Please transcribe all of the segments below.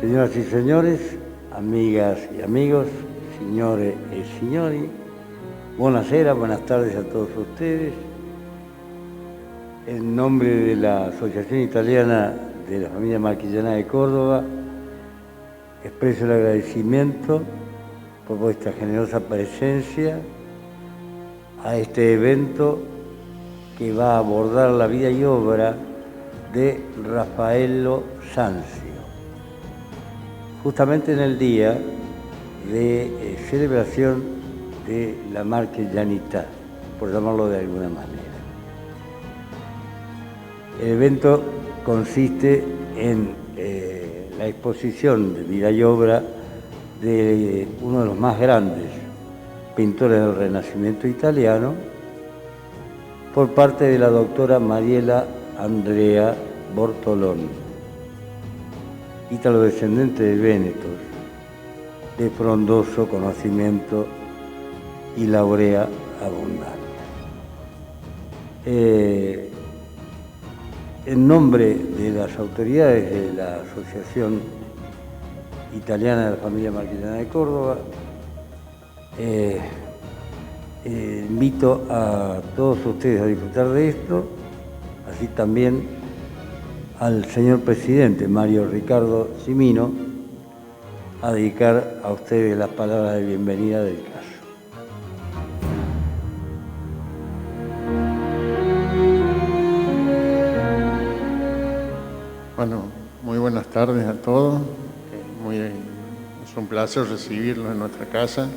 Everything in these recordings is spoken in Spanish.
Señoras y señores, amigas y amigos, signore e signori, buonasera, buenas tardes a todos ustedes. En nombre de la Asociación Italiana de la Familia Marquillana de Córdoba, expreso el agradecimiento por vuestra generosa presencia a este evento que va a abordar la vida y obra de Raffaello Sanzio, justamente en el día de celebración de la marquillanidad, por llamarlo de alguna manera. El evento consiste en la exposición de vida y obra de uno de los más grandes pintores del Renacimiento italiano por parte de la doctora Mariela Andrea Bortolón, ítalo-descendente de vénetos, de frondoso conocimiento y laurea abundante. En nombre de las autoridades de la Asociación Italiana de la Familia Marquillana de Córdoba, invito a todos ustedes a disfrutar de esto, así también al señor presidente Mario Ricardo Cimino a dedicar a ustedes las palabras de bienvenida del caso. Bueno, muy buenas tardes a todos. Es un placer recibirlos en nuestra casa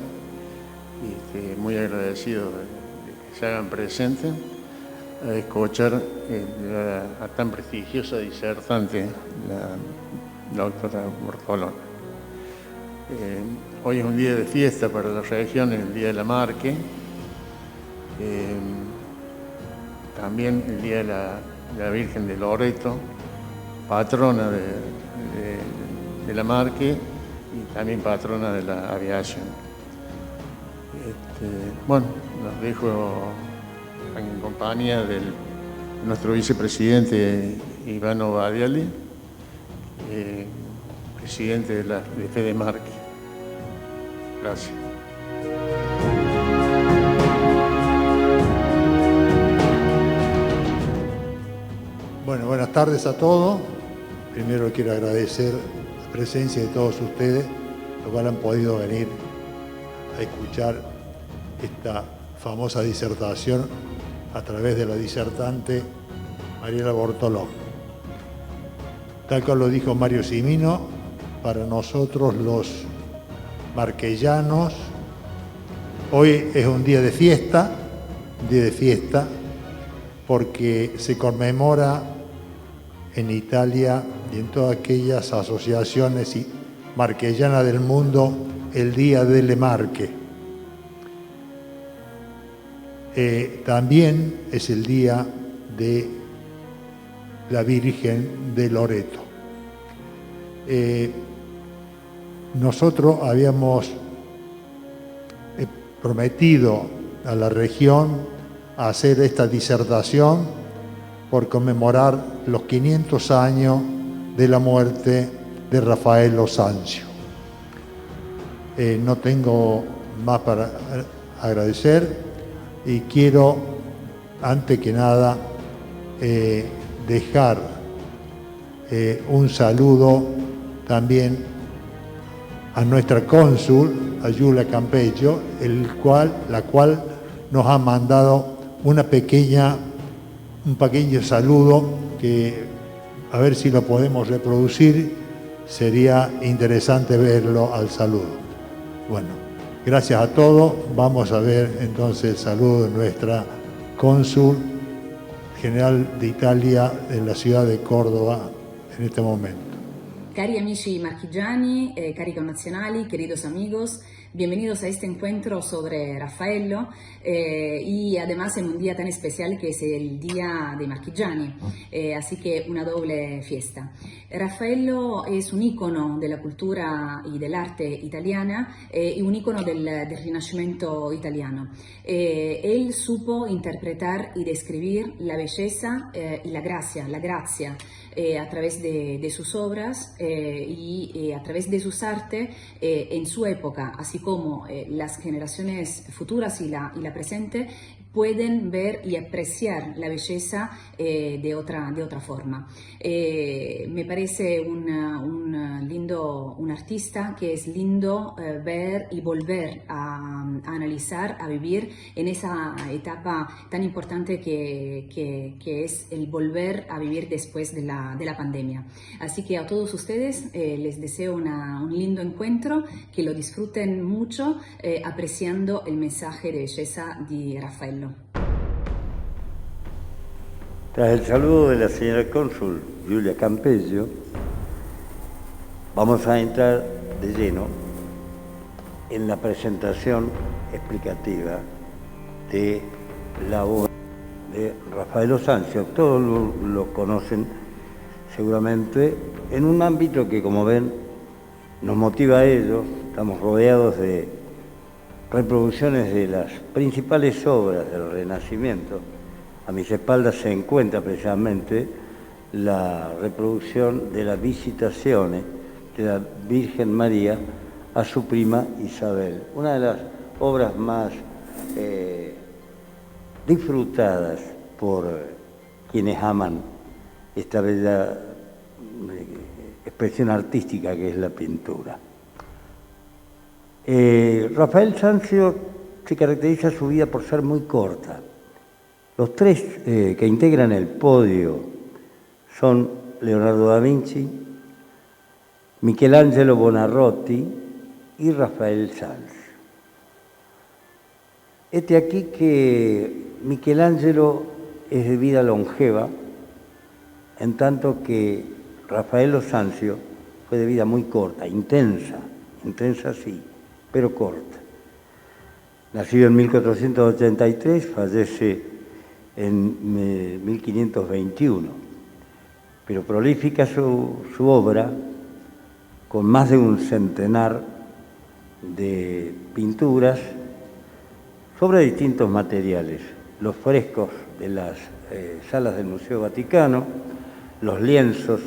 y muy agradecido de que se hagan presentes a escuchar a tan prestigiosa disertante, la doctora Bortolón. Hoy es un día de fiesta para la región, el Día de la Marque, también el Día de la Virgen de Loreto, patrona de la Marque y también patrona de la aviación. Bueno, los dejo en compañía de nuestro vicepresidente Ivano Badiali, presidente de Fede Marque. Gracias. Bueno, buenas tardes a todos. Primero quiero agradecer la presencia de todos ustedes, los cuales han podido venir a escuchar esta famosa disertación a través de la disertante Mariela Bortolón. Tal cual lo dijo Mario Cimino, para nosotros los marquellanos, hoy es un día de fiesta, porque se conmemora en Italia y en todas aquellas asociaciones marquellanas del mundo el Día delle Marche. También es el Día de la Virgen de Loreto. Nosotros habíamos prometido a la región hacer esta disertación por conmemorar los 500 años de la muerte de Raffaello Sanzio. No tengo más para agradecer y quiero, antes que nada, dejar un saludo también a nuestra cónsul, a Giulia Campeggio, la cual nos ha mandado un pequeño saludo que a ver si lo podemos reproducir, sería interesante verlo al saludo. Bueno, gracias a todos. Vamos a ver entonces el saludo de nuestra cónsul general de Italia en la ciudad de Córdoba en este momento. Cari amici marchigiani, cari connazionali, queridos amigos, Bienvenidos a este encuentro sobre Raffaello y además en un día tan especial que es el Día de Marchigiani, así que una doble fiesta. Raffaello es un ícono de la cultura y del arte italiana y un ícono del Rinascimento italiano. Él supo interpretar y describir la belleza y la gracia a través de sus obras y a través de sus artes en su época, así como las generaciones futuras y la presente pueden ver y apreciar la belleza de otra forma. Me parece un artista que es lindo ver y volver a analizar, a vivir en esa etapa tan importante que es el volver a vivir después de la pandemia. Así que a todos ustedes les deseo un lindo encuentro, que lo disfruten mucho apreciando el mensaje de belleza de Raffaello. Tras el saludo de la señora cónsul Giulia Campesio, vamos a entrar de lleno en la presentación explicativa de la obra de Raffaello Sanzio. Todos lo conocen seguramente en un ámbito que, como ven, nos motiva a ello. Estamos rodeados de reproducciones de las principales obras del Renacimiento. A mis espaldas se encuentra precisamente la reproducción de las visitaciones de la Virgen María a su prima Isabel, una de las obras más disfrutadas por quienes aman esta bella expresión artística que es la pintura. Rafael Sanzio se caracteriza su vida por ser muy corta. Los tres que integran el podio son Leonardo da Vinci, Michelangelo Buonarroti y Rafael Sanzio. Este aquí que Michelangelo es de vida longeva, en tanto que Raffaello Sanzio fue de vida muy corta, intensa sí, pero corta. Nacido en 1483, fallece en 1521, pero prolífica su obra, con más de un centenar de pinturas sobre distintos materiales, los frescos de las salas del Museo Vaticano, los lienzos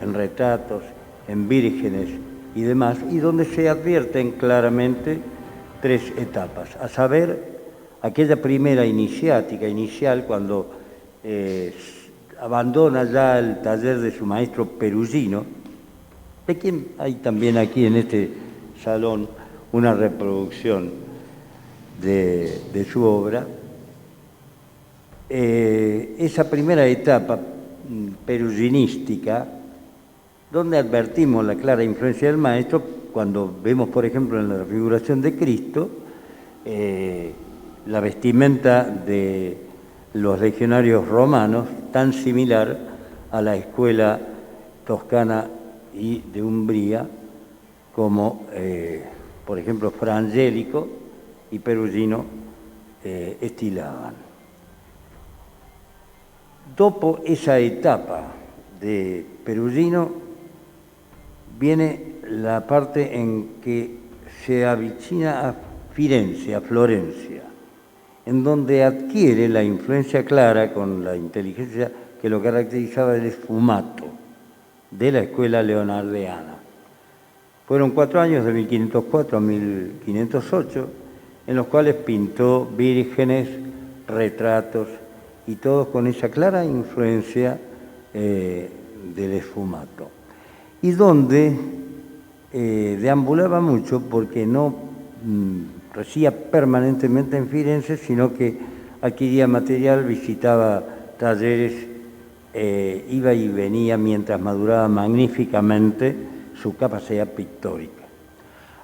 en retratos, en vírgenes y demás, y donde se advierten claramente tres etapas, a saber, aquella primera inicial, cuando abandona ya el taller de su maestro Perugino, de quien hay también aquí en este salón una reproducción de su obra. Esa primera etapa peruginística, donde advertimos la clara influencia del maestro, cuando vemos, por ejemplo, en la figuración de Cristo, la vestimenta de los legionarios romanos, tan similar a la escuela toscana y de Umbría, como, por ejemplo, Fra Angelico y Perugino estilaban. Dopo esa etapa de Perugino viene la parte en que se avicina a Firenze, a Florencia, en donde adquiere la influencia clara con la inteligencia que lo caracterizaba del sfumato de la escuela leonardiana. Fueron 4 años, de 1504 a 1508, en los cuales pintó vírgenes, retratos, y todos con esa clara influencia del sfumato. Y donde deambulaba mucho porque no residía permanentemente en Firenze, sino que adquiría material, visitaba talleres, iba y venía mientras maduraba magníficamente su capacidad pictórica.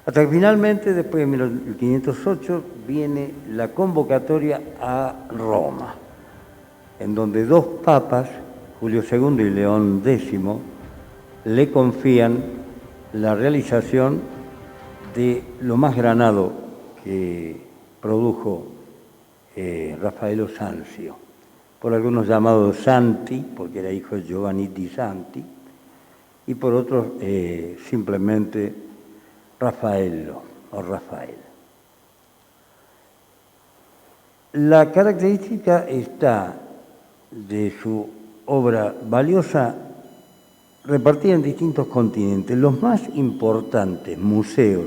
Hasta que finalmente, después de 1508, viene la convocatoria a Roma, en donde 2 papas, Julio II y León X, le confían la realización de lo más granado que produjo Raffaello Sanzio, por algunos llamado Santi, porque era hijo de Giovanni di Santi, y por otros simplemente Raffaello o Rafael. La característica está de su obra valiosa repartida en distintos continentes. Los más importantes museos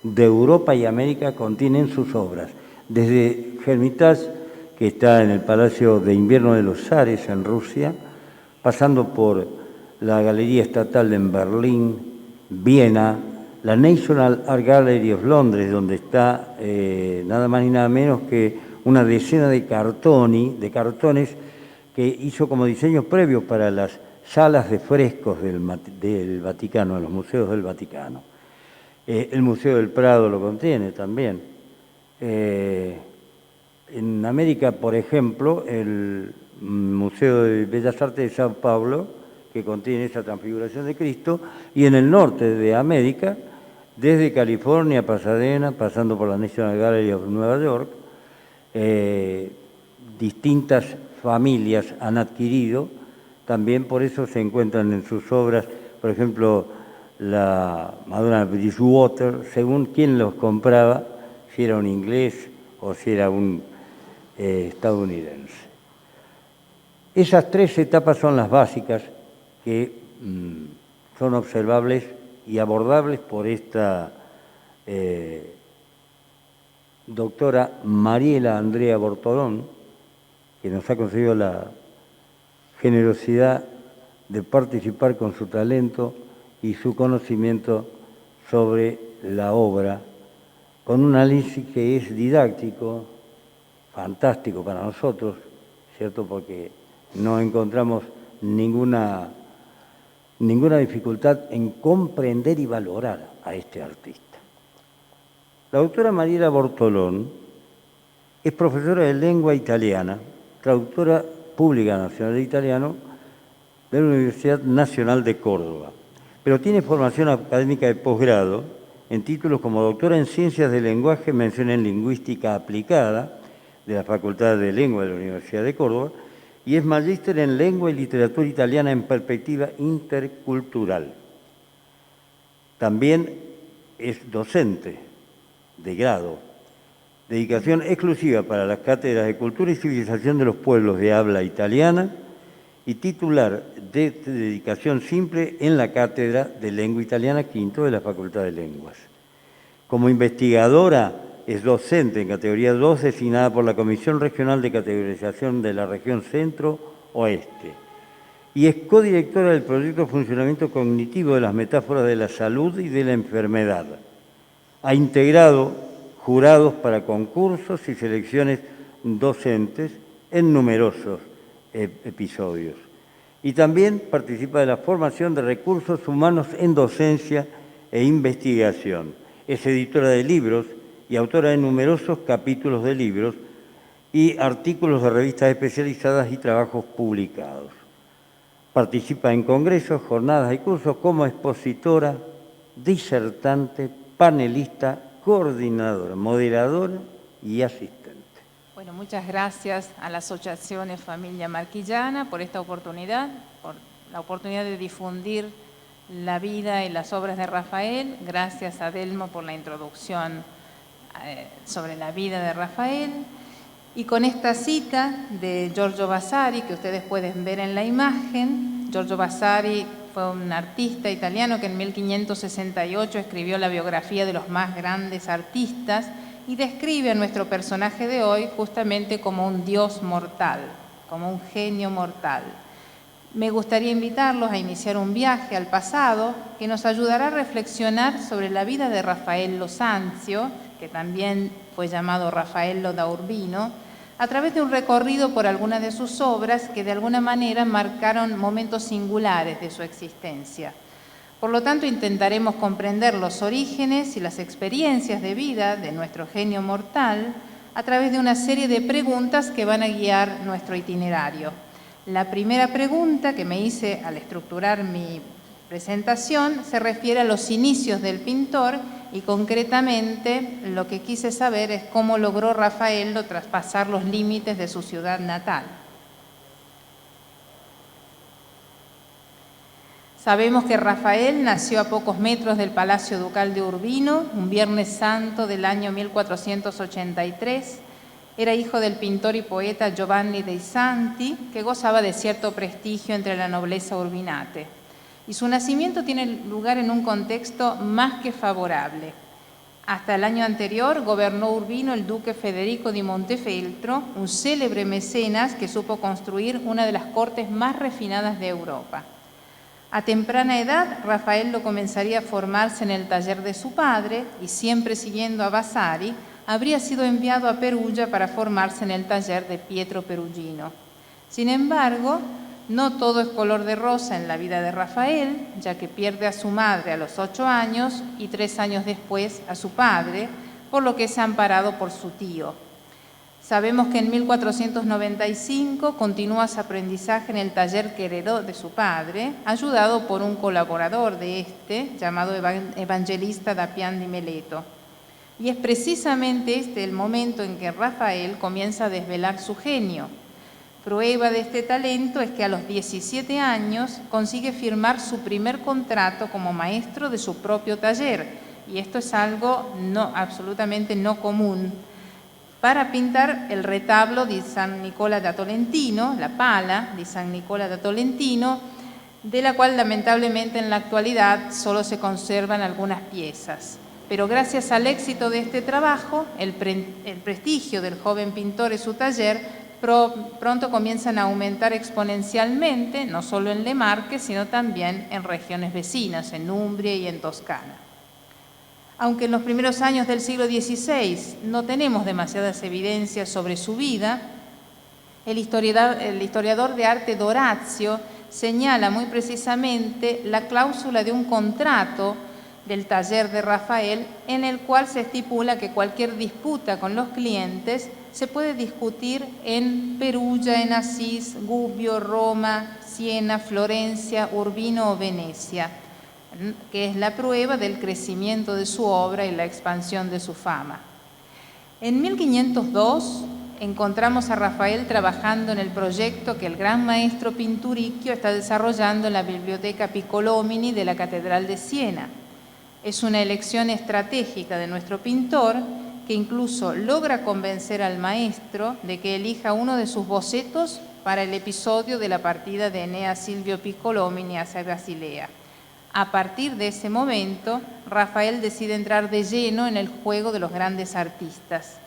de Europa y América contienen sus obras, desde Hermitage, que está en el Palacio de Invierno de los Zares en Rusia, pasando por la Galería Estatal en Berlín, Viena, la National Art Gallery of Londres, donde está nada más ni nada menos que una decena de cartones que hizo como diseños previos para las salas de frescos del Vaticano, en los museos del Vaticano. El Museo del Prado lo contiene también. En América, por ejemplo, el Museo de Bellas Artes de Sao Paulo, que contiene esa transfiguración de Cristo, y en el norte de América, desde California a Pasadena, pasando por la National Gallery of Nueva York, distintas familias han adquirido, también por eso se encuentran en sus obras, por ejemplo, la Madonna Bridgewater, según quién los compraba, si era un inglés o si era un estadounidense. Esas tres etapas son las básicas que son observables y abordables por esta doctora Mariela Andrea Bortolón, que nos ha concedido la generosidad de participar con su talento y su conocimiento sobre la obra, con un análisis que es didáctico, fantástico para nosotros, ¿cierto? Porque no encontramos ninguna dificultad en comprender y valorar a este artista. La doctora Mariela Bortolón es profesora de lengua italiana, traductora pública nacional de italiano de la Universidad Nacional de Córdoba, pero tiene formación académica de posgrado en títulos como doctora en Ciencias del Lenguaje, mención en Lingüística Aplicada de la Facultad de Lengua de la Universidad de Córdoba, y es magíster en Lengua y Literatura Italiana en Perspectiva Intercultural. También es docente de grado, dedicación exclusiva para las cátedras de Cultura y Civilización de los Pueblos de Habla Italiana y titular de dedicación simple en la Cátedra de Lengua Italiana Quinto de la Facultad de Lenguas. Como investigadora es docente en categoría 2 designada por la Comisión Regional de Categorización de la Región Centro-Oeste y es codirectora del proyecto Funcionamiento Cognitivo de las Metáforas de la Salud y de la Enfermedad. Ha integrado jurados para concursos y selecciones docentes en numerosos episodios. Y también participa de la formación de recursos humanos en docencia e investigación. Es editora de libros y autora de numerosos capítulos de libros y artículos de revistas especializadas y trabajos publicados. Participa en congresos, jornadas y cursos como expositora, disertante, panelista, coordinadora, moderadora y asistente. Bueno, muchas gracias a la Asociación Familia Marquillana por esta oportunidad, por la oportunidad de difundir la vida y las obras de Rafael. Gracias a Delmo por la introducción sobre la vida de Rafael. Y con esta cita de Giorgio Vasari, que ustedes pueden ver en la imagen, Giorgio Vasari fue un artista italiano que en 1568 escribió la biografía de los más grandes artistas y describe a nuestro personaje de hoy justamente como un dios mortal, como un genio mortal. Me gustaría invitarlos a iniciar un viaje al pasado que nos ayudará a reflexionar sobre la vida de Raffaello Sanzio, que también fue llamado Raffaello da Urbino, a través de un recorrido por algunas de sus obras que de alguna manera marcaron momentos singulares de su existencia. Por lo tanto, intentaremos comprender los orígenes y las experiencias de vida de nuestro genio mortal a través de una serie de preguntas que van a guiar nuestro itinerario. La primera pregunta que me hice al estructurar mi presentación se refiere a los inicios del pintor y concretamente lo que quise saber es cómo logró Raffaello traspasar los límites de su ciudad natal. Sabemos que Rafael nació a pocos metros del Palacio Ducal de Urbino, un Viernes Santo del año 1483. Era hijo del pintor y poeta Giovanni dei Santi, que gozaba de cierto prestigio entre la nobleza urbinate. Y su nacimiento tiene lugar en un contexto más que favorable. Hasta el año anterior gobernó Urbino el duque Federico di Montefeltro, un célebre mecenas que supo construir una de las cortes más refinadas de Europa. A temprana edad, Raffaello comenzaría a formarse en el taller de su padre y, siempre siguiendo a Vasari, habría sido enviado a Perugia para formarse en el taller de Pietro Perugino. Sin embargo, no todo es color de rosa en la vida de Rafael, ya que pierde a su madre a los 8 años y 3 años después a su padre, por lo que es amparado por su tío. Sabemos que en 1495 continúa su aprendizaje en el taller que heredó de su padre, ayudado por un colaborador de este, llamado Evangelista da Pian di Meleto. Y es precisamente este el momento en que Rafael comienza a desvelar su genio. Prueba de este talento es que a los 17 años consigue firmar su primer contrato como maestro de su propio taller, y esto es algo absolutamente no común, para pintar el retablo di San Nicola da Tolentino, la pala di San Nicola da Tolentino, de la cual lamentablemente en la actualidad solo se conservan algunas piezas. Pero gracias al éxito de este trabajo, el prestigio del joven pintor y su taller pronto comienzan a aumentar exponencialmente, no solo en Le Marche, sino también en regiones vecinas, en Umbria y en Toscana. Aunque en los primeros años del siglo XVI no tenemos demasiadas evidencias sobre su vida, el historiador de arte Dorazio señala muy precisamente la cláusula de un contrato del taller de Rafael, en el cual se estipula que cualquier disputa con los clientes se puede discutir en Perugia, en Asís, Gubbio, Roma, Siena, Florencia, Urbino o Venecia, que es la prueba del crecimiento de su obra y la expansión de su fama. En 1502 encontramos a Rafael trabajando en el proyecto que el gran maestro Pinturicchio está desarrollando en la Biblioteca Piccolomini de la Catedral de Siena. Es una elección estratégica de nuestro pintor que incluso logra convencer al maestro de que elija uno de sus bocetos para el episodio de la partida de Enea Silvio Piccolomini hacia Basilea. A partir de ese momento, Rafael decide entrar de lleno en el juego de los grandes artistas.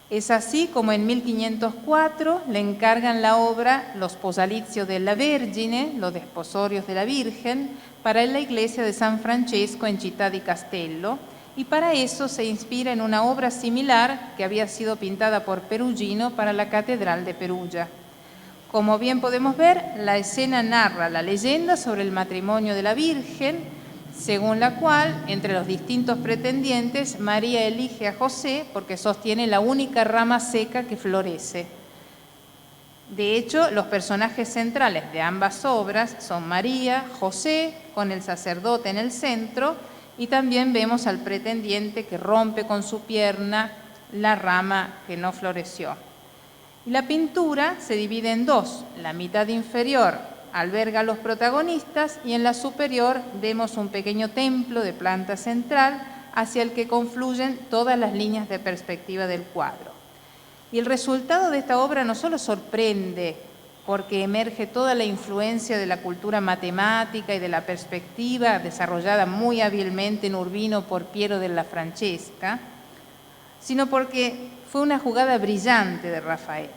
Es así como en 1504 le encargan la obra Los Posalizios della Vergine, los desposorios de la Virgen, para la iglesia de San Francesco en Città di Castello, y para eso se inspira en una obra similar que había sido pintada por Perugino para la Catedral de Perugia. Como bien podemos ver, la escena narra la leyenda sobre el matrimonio de la Virgen, según la cual, entre los distintos pretendientes, María elige a José porque sostiene la única rama seca que florece. De hecho, los personajes centrales de ambas obras son María, José, con el sacerdote en el centro, y también vemos al pretendiente que rompe con su pierna la rama que no floreció. La pintura se divide en dos. La mitad inferior alberga a los protagonistas y en la superior vemos un pequeño templo de planta central hacia el que confluyen todas las líneas de perspectiva del cuadro. Y el resultado de esta obra no solo sorprende porque emerge toda la influencia de la cultura matemática y de la perspectiva desarrollada muy hábilmente en Urbino por Piero della Francesca, sino porque fue una jugada brillante de Rafael.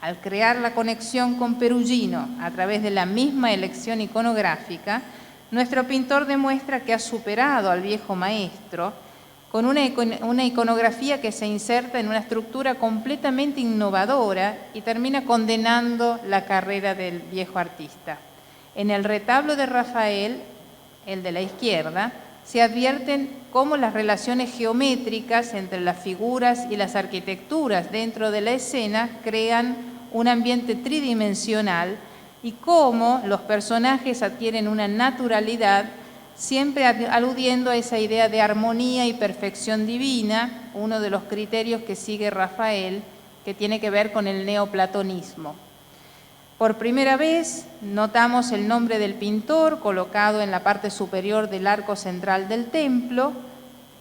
Al crear la conexión con Perugino a través de la misma elección iconográfica, nuestro pintor demuestra que ha superado al viejo maestro con una iconografía que se inserta en una estructura completamente innovadora y termina condenando la carrera del viejo artista. En el retablo de Rafael, el de la izquierda, se advierten cómo las relaciones geométricas entre las figuras y las arquitecturas dentro de la escena crean un ambiente tridimensional y cómo los personajes adquieren una naturalidad, siempre aludiendo a esa idea de armonía y perfección divina, uno de los criterios que sigue Rafael, que tiene que ver con el neoplatonismo. Por primera vez notamos el nombre del pintor colocado en la parte superior del arco central del templo,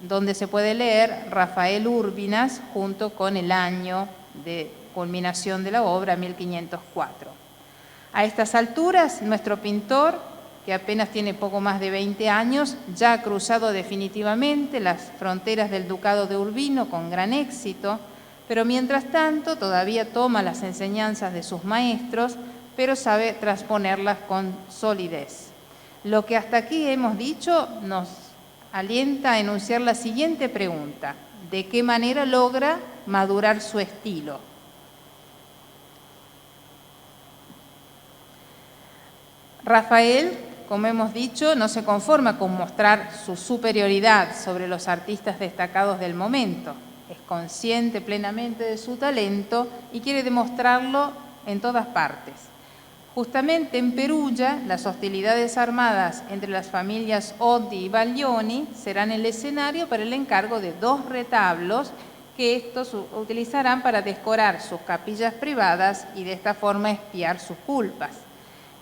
donde se puede leer Rafael Urbinas junto con el año de culminación de la obra, 1504. A estas alturas, nuestro pintor, que apenas tiene poco más de 20 años, ya ha cruzado definitivamente las fronteras del Ducado de Urbino con gran éxito, pero mientras tanto todavía toma las enseñanzas de sus maestros, pero sabe transponerlas con solidez. Lo que hasta aquí hemos dicho nos alienta a enunciar la siguiente pregunta: ¿de qué manera logra madurar su estilo? Rafael, como hemos dicho, no se conforma con mostrar su superioridad sobre los artistas destacados del momento. Es consciente plenamente de su talento y quiere demostrarlo en todas partes. Justamente en Perugia, las hostilidades armadas entre las familias Oddi y Baglioni serán el escenario para el encargo de 2 retablos que estos utilizarán para decorar sus capillas privadas y de esta forma expiar sus culpas.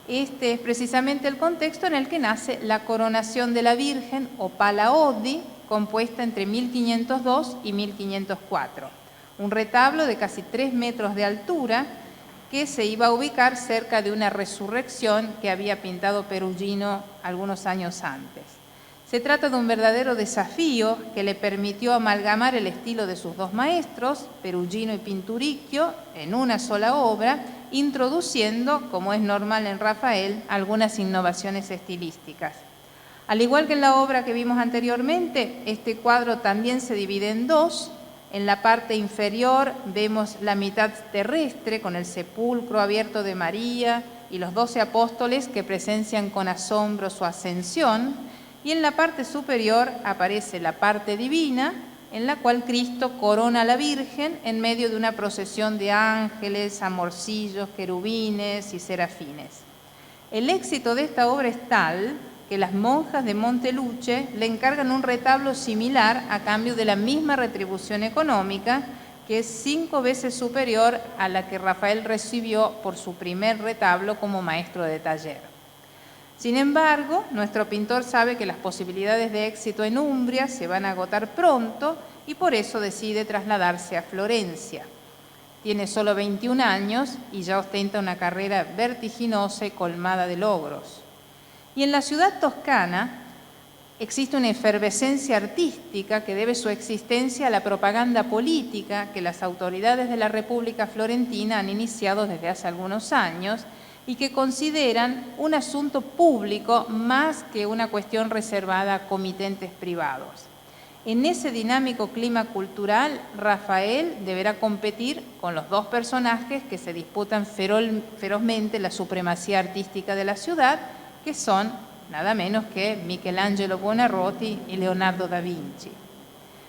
Este es precisamente el contexto en el que nace la coronación de la Virgen o Pala Oddi, compuesta entre 1502 y 1504. Un retablo de casi 3 metros de altura que se iba a ubicar cerca de una resurrección que había pintado Perugino algunos años antes. Se trata de un verdadero desafío que le permitió amalgamar el estilo de sus 2 maestros, Perugino y Pinturicchio, en una sola obra, introduciendo, como es normal en Rafael, algunas innovaciones estilísticas. Al igual que en la obra que vimos anteriormente, este cuadro también se divide en 2. En la parte inferior vemos la mitad terrestre con el sepulcro abierto de María y los 12 apóstoles que presencian con asombro su ascensión, y en la parte superior aparece la parte divina, en la cual Cristo corona a la Virgen en medio de una procesión de ángeles, amorcillos, querubines y serafines. El éxito de esta obra es tal que las monjas de Monteluce le encargan un retablo similar a cambio de la misma retribución económica, que es 5 veces superior a la que Rafael recibió por su primer retablo como maestro de taller. Sin embargo, nuestro pintor sabe que las posibilidades de éxito en Umbria se van a agotar pronto y por eso decide trasladarse a Florencia. Tiene solo 21 años y ya ostenta una carrera vertiginosa y colmada de logros. Y en la ciudad toscana existe una efervescencia artística que debe su existencia a la propaganda política que las autoridades de la República Florentina han iniciado desde hace algunos años y que consideran un asunto público más que una cuestión reservada a comitentes privados. En ese dinámico clima cultural, Rafael deberá competir con los 2 personajes que se disputan ferozmente la supremacía artística de la ciudad, que son nada menos que Michelangelo Buonarroti y Leonardo da Vinci.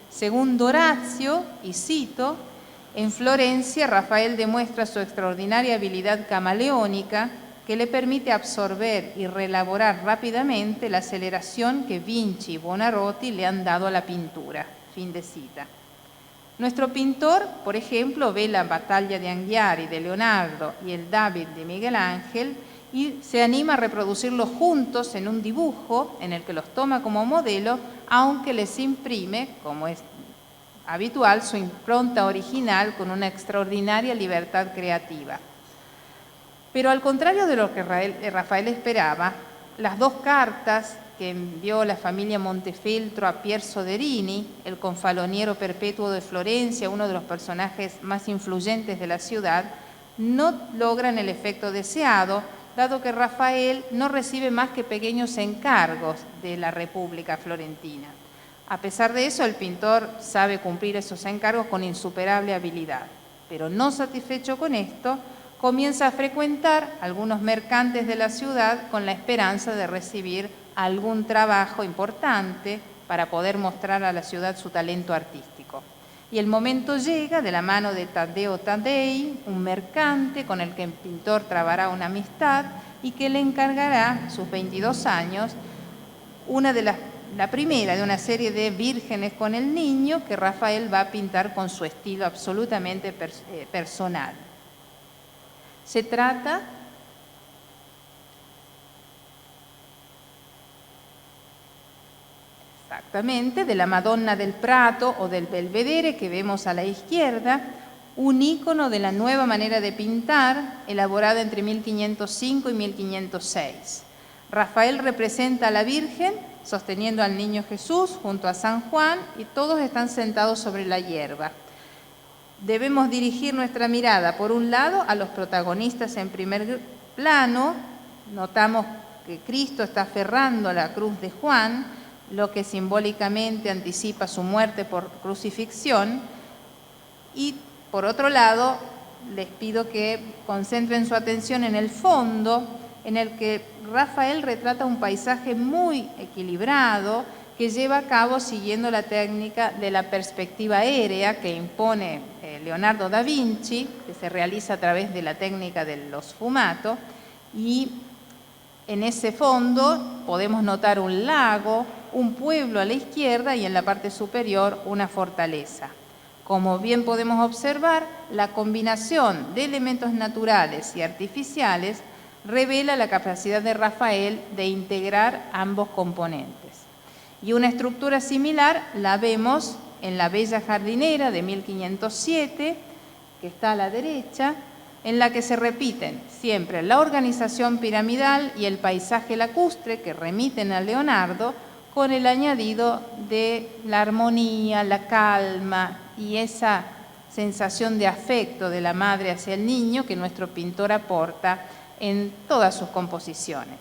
Según Dorazio, y cito, en Florencia, Rafael demuestra su extraordinaria habilidad camaleónica que le permite absorber y reelaborar rápidamente la aceleración que Vinci y Buonarroti le han dado a la pintura. Fin de cita. Nuestro pintor, por ejemplo, ve la Batalla de Anghiari de Leonardo y el David de Miguel Ángel y se anima a reproducirlos juntos en un dibujo en el que los toma como modelo, aunque les imprime, como es habitual, su impronta original con una extraordinaria libertad creativa. Pero al contrario de lo que Rafael esperaba, las 2 cartas que envió la familia Montefeltro a Pier Soderini, el confaloniero perpetuo de Florencia, uno de los personajes más influyentes de la ciudad, no logran el efecto deseado, dado que Rafael no recibe más que pequeños encargos de la República Florentina. A pesar de eso, el pintor sabe cumplir esos encargos con insuperable habilidad, pero no satisfecho con esto, comienza a frecuentar algunos mercantes de la ciudad con la esperanza de recibir algún trabajo importante para poder mostrar a la ciudad su talento artístico. Y el momento llega de la mano de Taddeo Taddei, un mercante con el que el pintor trabará una amistad y que le encargará, sus 22 años, la primera de una serie de vírgenes con el niño que Rafael va a pintar con su estilo absolutamente personal. Se trata exactamente de la Madonna del Prato o del Belvedere que vemos a la izquierda, un ícono de la nueva manera de pintar elaborada entre 1505 y 1506. Rafael representa a la Virgen sosteniendo al Niño Jesús junto a San Juan y todos están sentados sobre la hierba. Debemos dirigir nuestra mirada, por un lado, a los protagonistas en primer plano. Notamos que Cristo está aferrando la cruz de Juan, lo que simbólicamente anticipa su muerte por crucifixión. Y, por otro lado, les pido que concentren su atención en el fondo, en el que Rafael retrata un paisaje muy equilibrado que lleva a cabo siguiendo la técnica de la perspectiva aérea que impone Leonardo da Vinci, que se realiza a través de la técnica de los sfumato, y en ese fondo podemos notar un lago, un pueblo a la izquierda y en la parte superior una fortaleza. Como bien podemos observar, la combinación de elementos naturales y artificiales revela la capacidad de Rafael de integrar ambos componentes. Y una estructura similar la vemos en la Bella Jardinera de 1507, que está a la derecha, en la que se repiten siempre la organización piramidal y el paisaje lacustre que remiten a Leonardo, con el añadido de la armonía, la calma y esa sensación de afecto de la madre hacia el niño que nuestro pintor aporta en todas sus composiciones.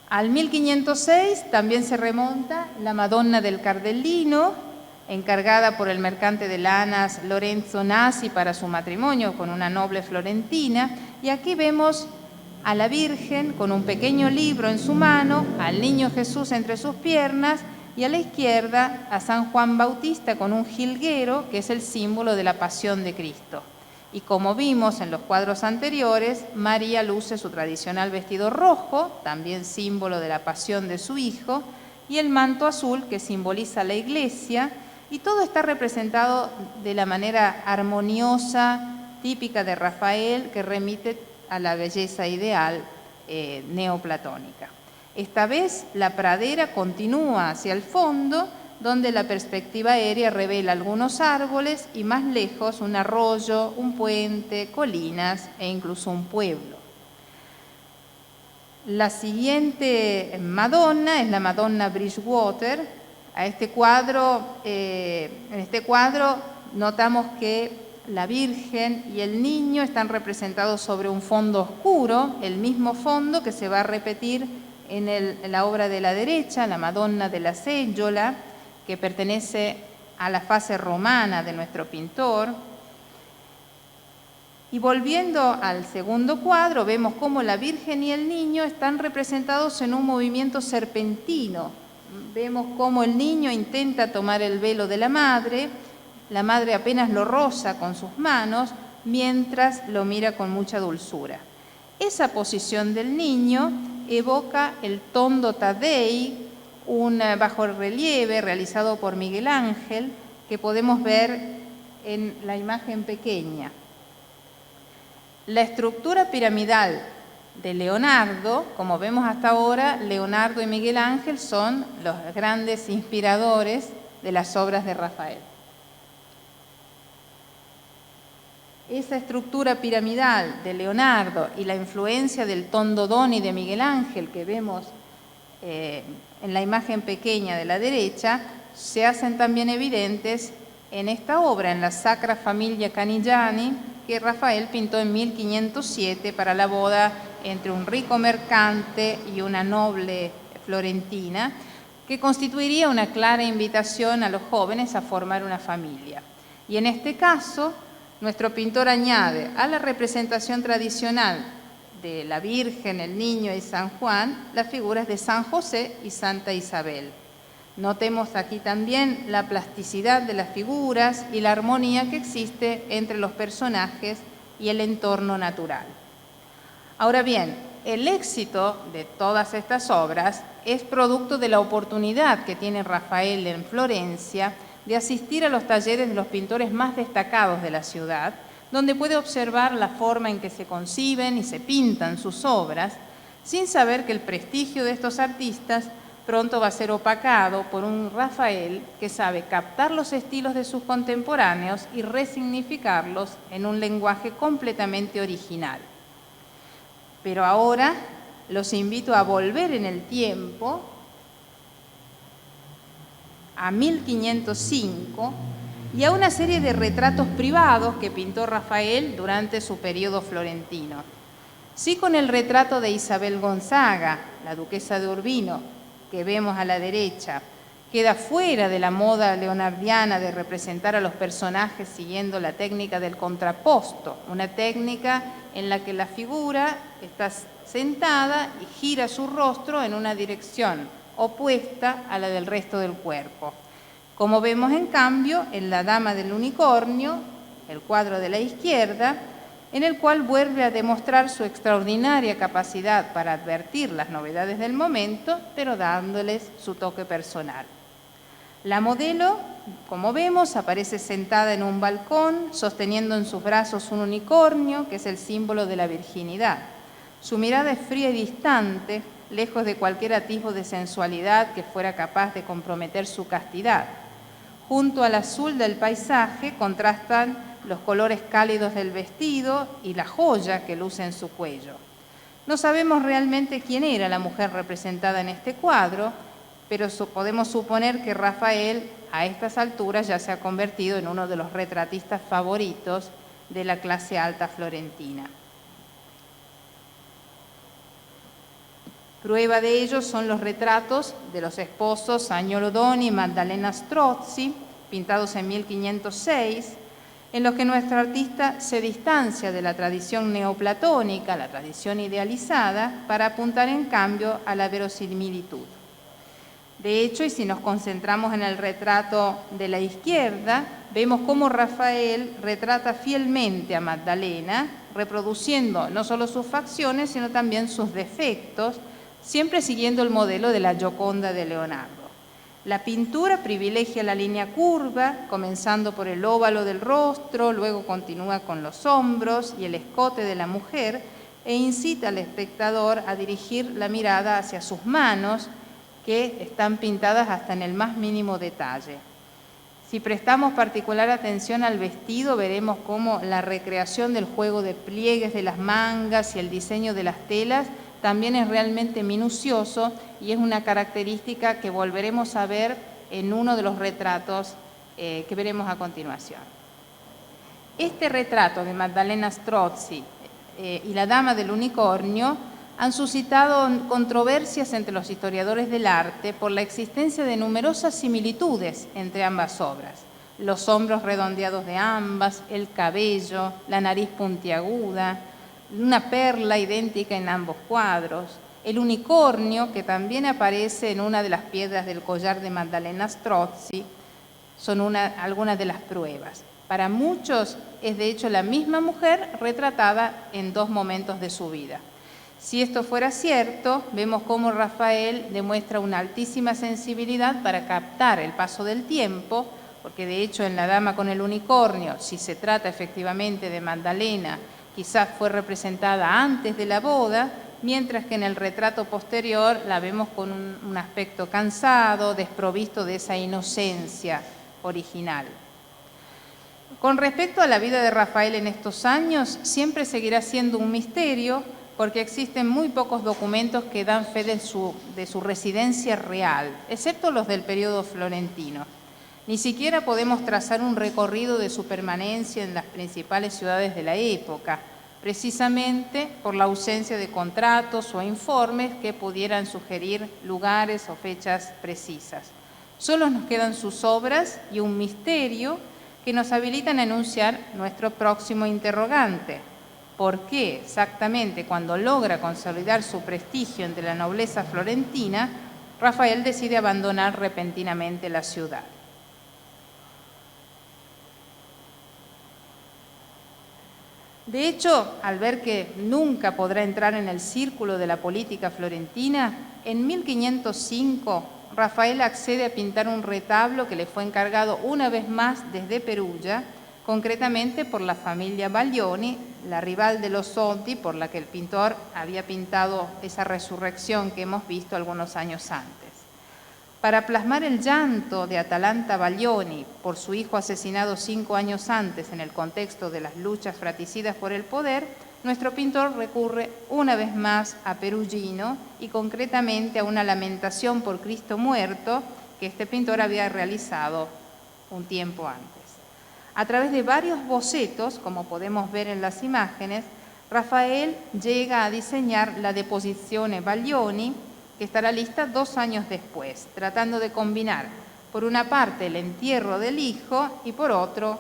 Al 1506 también se remonta la Madonna del Cardellino, encargada por el mercante de lanas Lorenzo Nasi para su matrimonio con una noble florentina, y aquí vemos a la Virgen con un pequeño libro en su mano, al Niño Jesús entre sus piernas y a la izquierda a San Juan Bautista con un jilguero, que es el símbolo de la pasión de Cristo. Y como vimos en los cuadros anteriores, María luce su tradicional vestido rojo, también símbolo de la pasión de su Hijo, y el manto azul que simboliza la Iglesia, y todo está representado de la manera armoniosa, típica de Rafael, que remite a la belleza ideal neoplatónica. Esta vez la pradera continúa hacia el fondo, donde la perspectiva aérea revela algunos árboles y más lejos un arroyo, un puente, colinas e incluso un pueblo. La siguiente Madonna es la Madonna Bridgewater. En este cuadro notamos que la Virgen y el niño están representados sobre un fondo oscuro, el mismo fondo que se va a repetir en la obra de la derecha, la Madonna de la Seggiola, que pertenece a la fase romana de nuestro pintor. Y volviendo al segundo cuadro, vemos cómo la Virgen y el niño están representados en un movimiento serpentino. Vemos cómo el niño intenta tomar el velo de la madre apenas lo roza con sus manos, mientras lo mira con mucha dulzura. Esa posición del niño evoca el Tondo Taddei, un bajorrelieve realizado por Miguel Ángel, que podemos ver en la imagen pequeña. La estructura piramidal de Leonardo, como vemos hasta ahora, Leonardo y Miguel Ángel son los grandes inspiradores de las obras de Rafael. Esa estructura piramidal de Leonardo y la influencia del Tondo Doni de Miguel Ángel que vemos en la imagen pequeña de la derecha, se hacen también evidentes en esta obra, en la Sacra Familia Canigiani, que Rafael pintó en 1507 para la boda entre un rico mercante y una noble florentina, que constituiría una clara invitación a los jóvenes a formar una familia. Y en este caso, nuestro pintor añade a la representación tradicional de la Virgen, el Niño y San Juan, las figuras de San José y Santa Isabel. Notemos aquí también la plasticidad de las figuras y la armonía que existe entre los personajes y el entorno natural. Ahora bien, el éxito de todas estas obras es producto de la oportunidad que tiene Rafael en Florencia de asistir a los talleres de los pintores más destacados de la ciudad, donde puede observar la forma en que se conciben y se pintan sus obras, sin saber que el prestigio de estos artistas pronto va a ser opacado por un Rafael que sabe captar los estilos de sus contemporáneos y resignificarlos en un lenguaje completamente original. Pero ahora los invito a volver en el tiempo a 1505 y a una serie de retratos privados que pintó Rafael durante su periodo florentino. Sí, con el retrato de Isabel Gonzaga, la duquesa de Urbino, que vemos a la derecha, queda fuera de la moda leonardiana de representar a los personajes siguiendo la técnica del contrapposto, una técnica en la que la figura está sentada y gira su rostro en una dirección opuesta a la del resto del cuerpo. Como vemos en cambio en La Dama del Unicornio, el cuadro de la izquierda, en el cual vuelve a demostrar su extraordinaria capacidad para advertir las novedades del momento, pero dándoles su toque personal. La modelo, como vemos, aparece sentada en un balcón, sosteniendo en sus brazos un unicornio, que es el símbolo de la virginidad. Su mirada es fría y distante, lejos de cualquier atisbo de sensualidad que fuera capaz de comprometer su castidad. Junto al azul del paisaje contrastan los colores cálidos del vestido y la joya que luce en su cuello. No sabemos realmente quién era la mujer representada en este cuadro, pero podemos suponer que Rafael a estas alturas ya se ha convertido en uno de los retratistas favoritos de la clase alta florentina. Prueba de ello son los retratos de los esposos Agnolo Doni y Maddalena Strozzi, pintados en 1506, en los que nuestro artista se distancia de la tradición neoplatónica, la tradición idealizada, para apuntar en cambio a la verosimilitud. De hecho, y si nos concentramos en el retrato de la izquierda, vemos cómo Rafael retrata fielmente a Magdalena, reproduciendo no solo sus facciones, sino también sus defectos, siempre siguiendo el modelo de la Gioconda de Leonardo. La pintura privilegia la línea curva, comenzando por el óvalo del rostro, luego continúa con los hombros y el escote de la mujer, e incita al espectador a dirigir la mirada hacia sus manos, que están pintadas hasta en el más mínimo detalle. Si prestamos particular atención al vestido, veremos cómo la recreación del juego de pliegues de las mangas y el diseño de las telas también es realmente minucioso y es una característica que volveremos a ver en uno de los retratos que veremos a continuación. Este retrato de Maddalena Strozzi y la Dama del Unicornio han suscitado controversias entre los historiadores del arte por la existencia de numerosas similitudes entre ambas obras. Los hombros redondeados de ambas, el cabello, la nariz puntiaguda, una perla idéntica en ambos cuadros, el unicornio, que también aparece en una de las piedras del collar de Maddalena Strozzi, son algunas de las pruebas. Para muchos es de hecho la misma mujer retratada en dos momentos de su vida. Si esto fuera cierto, vemos cómo Rafael demuestra una altísima sensibilidad para captar el paso del tiempo, porque de hecho en La Dama con el Unicornio, si se trata efectivamente de Magdalena, quizás fue representada antes de la boda, mientras que en el retrato posterior la vemos con un aspecto cansado, desprovisto de esa inocencia original. Con respecto a la vida de Rafael en estos años, siempre seguirá siendo un misterio, porque existen muy pocos documentos que dan fe de su residencia real, excepto los del periodo florentino. Ni siquiera podemos trazar un recorrido de su permanencia en las principales ciudades de la época, precisamente por la ausencia de contratos o informes que pudieran sugerir lugares o fechas precisas. Solo nos quedan sus obras y un misterio que nos habilitan a enunciar nuestro próximo interrogante. por qué exactamente cuando logra consolidar su prestigio entre la nobleza florentina, Rafael decide abandonar repentinamente la ciudad. De hecho, al ver que nunca podrá entrar en el círculo de la política florentina, en 1505 Rafael accede a pintar un retablo que le fue encargado una vez más desde Perugia, concretamente por la familia Baglioni, la rival de los Zotti, por la que el pintor había pintado esa resurrección que hemos visto algunos años antes. Para plasmar el llanto de Atalanta Baglioni por su hijo asesinado 5 años antes en el contexto de las luchas fratricidas por el poder, nuestro pintor recurre una vez más a Perugino y concretamente a una lamentación por Cristo muerto que este pintor había realizado un tiempo antes. A través de varios bocetos, como podemos ver en las imágenes, Rafael llega a diseñar la Deposizione Baglioni, que estará lista 2 años después, tratando de combinar, por una parte, el entierro del hijo y por otra,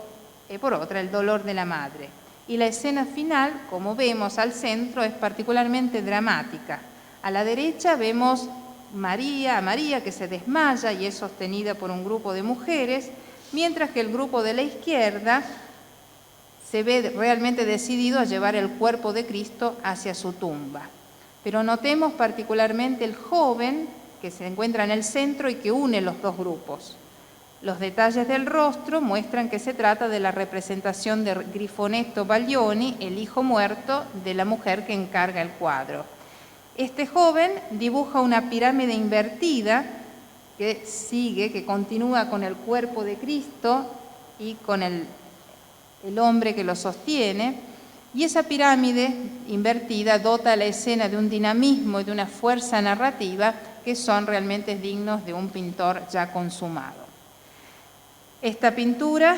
el dolor de la madre. Y la escena final, como vemos al centro, es particularmente dramática. A la derecha vemos a María que se desmaya y es sostenida por un grupo de mujeres, mientras que el grupo de la izquierda se ve realmente decidido a llevar el cuerpo de Cristo hacia su tumba. Pero notemos particularmente el joven que se encuentra en el centro y que une los dos grupos. Los detalles del rostro muestran que se trata de la representación de Grifonetto Baglioni, el hijo muerto de la mujer que encarga el cuadro. Este joven dibuja una pirámide invertida que continúa con el cuerpo de Cristo y con el hombre que lo sostiene. Y esa pirámide invertida dota a la escena de un dinamismo y de una fuerza narrativa que son realmente dignos de un pintor ya consumado. Esta pintura,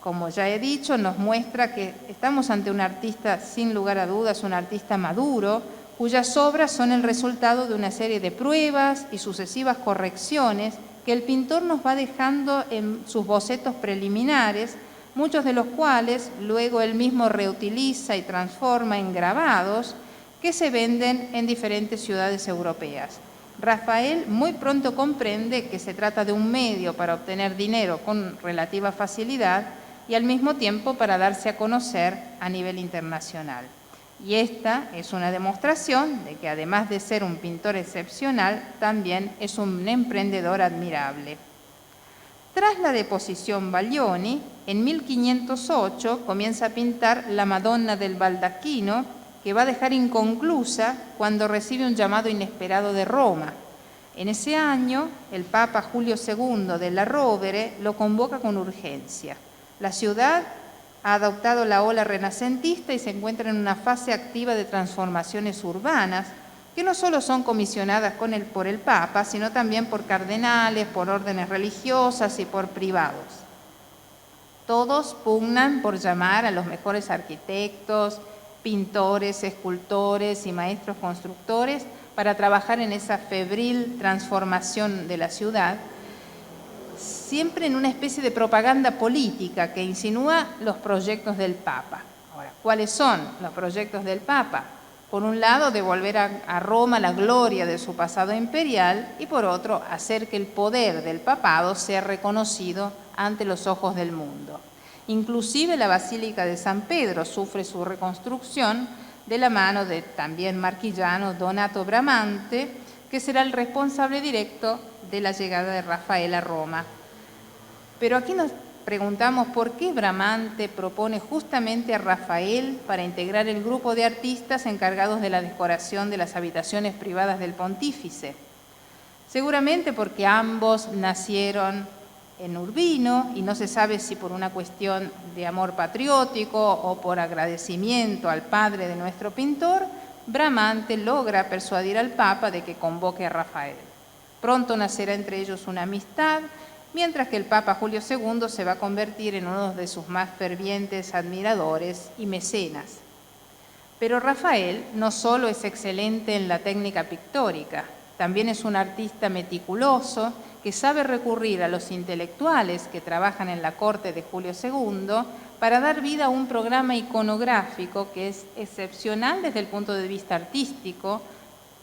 como ya he dicho, nos muestra que estamos ante un artista, sin lugar a dudas, un artista maduro, cuyas obras son el resultado de una serie de pruebas y sucesivas correcciones que el pintor nos va dejando en sus bocetos preliminares, muchos de los cuales luego él mismo reutiliza y transforma en grabados que se venden en diferentes ciudades europeas. Rafael muy pronto comprende que se trata de un medio para obtener dinero con relativa facilidad y al mismo tiempo para darse a conocer a nivel internacional. Y esta es una demostración de que además de ser un pintor excepcional, también es un emprendedor admirable. Tras la Deposizione Baglioni, en 1508 comienza a pintar la Madonna del Baldacchino, que va a dejar inconclusa cuando recibe un llamado inesperado de Roma. En ese año, el Papa Julio II de la Rovere lo convoca con urgencia. La ciudad ha adoptado la ola renacentista y se encuentra en una fase activa de transformaciones urbanas, que no solo son comisionadas por el Papa, sino también por cardenales, por órdenes religiosas y por privados. Todos pugnan por llamar a los mejores arquitectos, pintores, escultores y maestros constructores para trabajar en esa febril transformación de la ciudad, siempre en una especie de propaganda política que insinúa los proyectos del Papa. Ahora, ¿cuáles son los proyectos del Papa? Por un lado, devolver a Roma la gloria de su pasado imperial y por otro, hacer que el poder del papado sea reconocido ante los ojos del mundo. Inclusive la Basílica de San Pedro sufre su reconstrucción de la mano de también marquillano Donato Bramante, que será el responsable directo de la llegada de Rafael a Roma. Pero aquí nos preguntamos por qué Bramante propone justamente a Rafael para integrar el grupo de artistas encargados de la decoración de las habitaciones privadas del pontífice. Seguramente porque ambos nacieron en Urbino y no se sabe si por una cuestión de amor patriótico o por agradecimiento al padre de nuestro pintor, Bramante logra persuadir al Papa de que convoque a Rafael. Pronto nacerá entre ellos una amistad, mientras que el Papa Julio II se va a convertir en uno de sus más fervientes admiradores y mecenas. Pero Rafael no solo es excelente en la técnica pictórica, también es un artista meticuloso que sabe recurrir a los intelectuales que trabajan en la corte de Julio II para dar vida a un programa iconográfico que es excepcional desde el punto de vista artístico,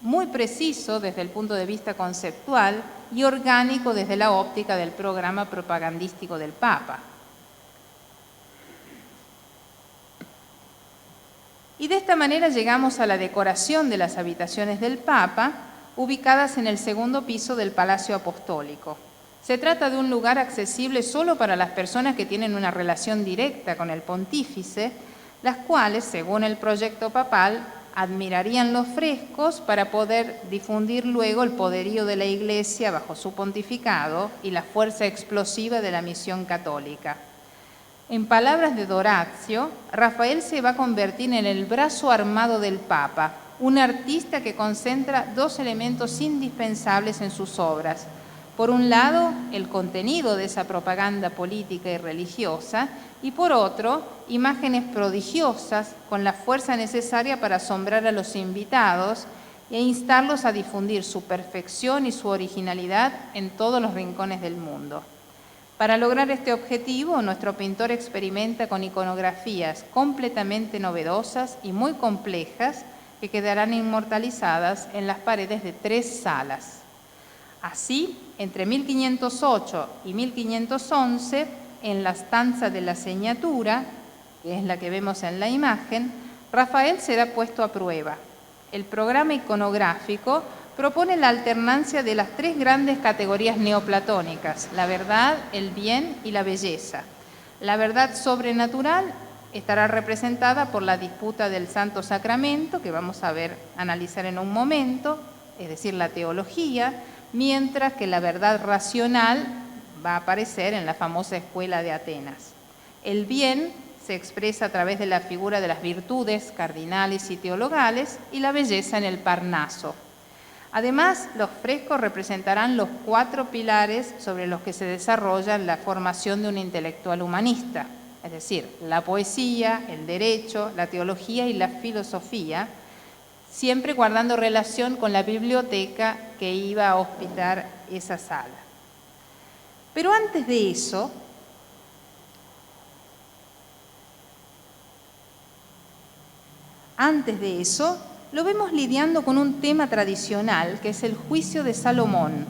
muy preciso desde el punto de vista conceptual y orgánico desde la óptica del programa propagandístico del Papa. Y de esta manera llegamos a la decoración de las habitaciones del Papa, ubicadas en el segundo piso del Palacio Apostólico. Se trata de un lugar accesible solo para las personas que tienen una relación directa con el pontífice, las cuales, según el proyecto papal, admirarían los frescos para poder difundir luego el poderío de la Iglesia bajo su pontificado y la fuerza explosiva de la misión católica. En palabras de Dorazio, Rafael se va a convertir en el brazo armado del Papa, un artista que concentra dos elementos indispensables en sus obras. Por un lado, el contenido de esa propaganda política y religiosa, y por otro, imágenes prodigiosas con la fuerza necesaria para asombrar a los invitados e instarlos a difundir su perfección y su originalidad en todos los rincones del mundo. Para lograr este objetivo, nuestro pintor experimenta con iconografías completamente novedosas y muy complejas que quedarán inmortalizadas en las paredes de 3 salas. Así, entre 1508 y 1511, en la stanza de la Señatura, que es la que vemos en la imagen, Rafael será puesto a prueba. El programa iconográfico propone la alternancia de las 3 grandes categorías neoplatónicas: la verdad, el bien y la belleza. La verdad sobrenatural estará representada por la disputa del Santo Sacramento, que vamos a analizar en un momento, es decir, la teología, mientras que la verdad racional va a aparecer en la famosa Escuela de Atenas. El bien se expresa a través de la figura de las virtudes cardinales y teologales y la belleza en el Parnaso. Además, los frescos representarán los 4 pilares sobre los que se desarrolla la formación de un intelectual humanista, es decir, la poesía, el derecho, la teología y la filosofía, siempre guardando relación con la biblioteca que iba a hospedar esa sala. Pero antes de eso, lo vemos lidiando con un tema tradicional, que es el juicio de Salomón,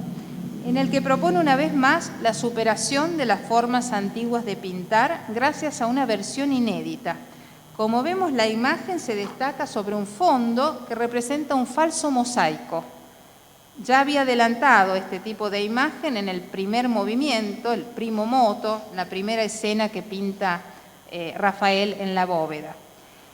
en el que propone una vez más la superación de las formas antiguas de pintar gracias a una versión inédita. Como vemos, la imagen se destaca sobre un fondo que representa un falso mosaico. Ya había adelantado este tipo de imagen en el primer movimiento, el primo moto, la primera escena que pinta Rafael en la bóveda.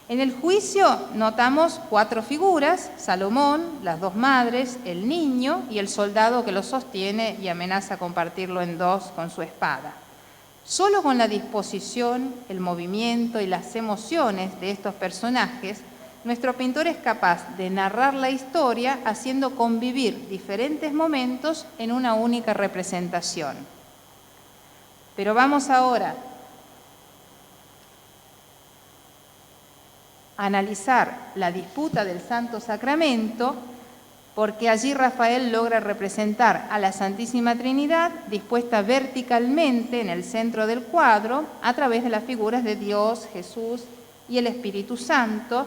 En el juicio notamos 4 figuras: Salomón, las 2 madres, el niño y el soldado que lo sostiene y amenaza con partirlo en 2 con su espada. Solo con la disposición, el movimiento y las emociones de estos personajes, nuestro pintor es capaz de narrar la historia haciendo convivir diferentes momentos en una única representación. Pero vamos ahora a analizar la disputa del Santo Sacramento, porque allí Rafael logra representar a la Santísima Trinidad dispuesta verticalmente en el centro del cuadro a través de las figuras de Dios, Jesús y el Espíritu Santo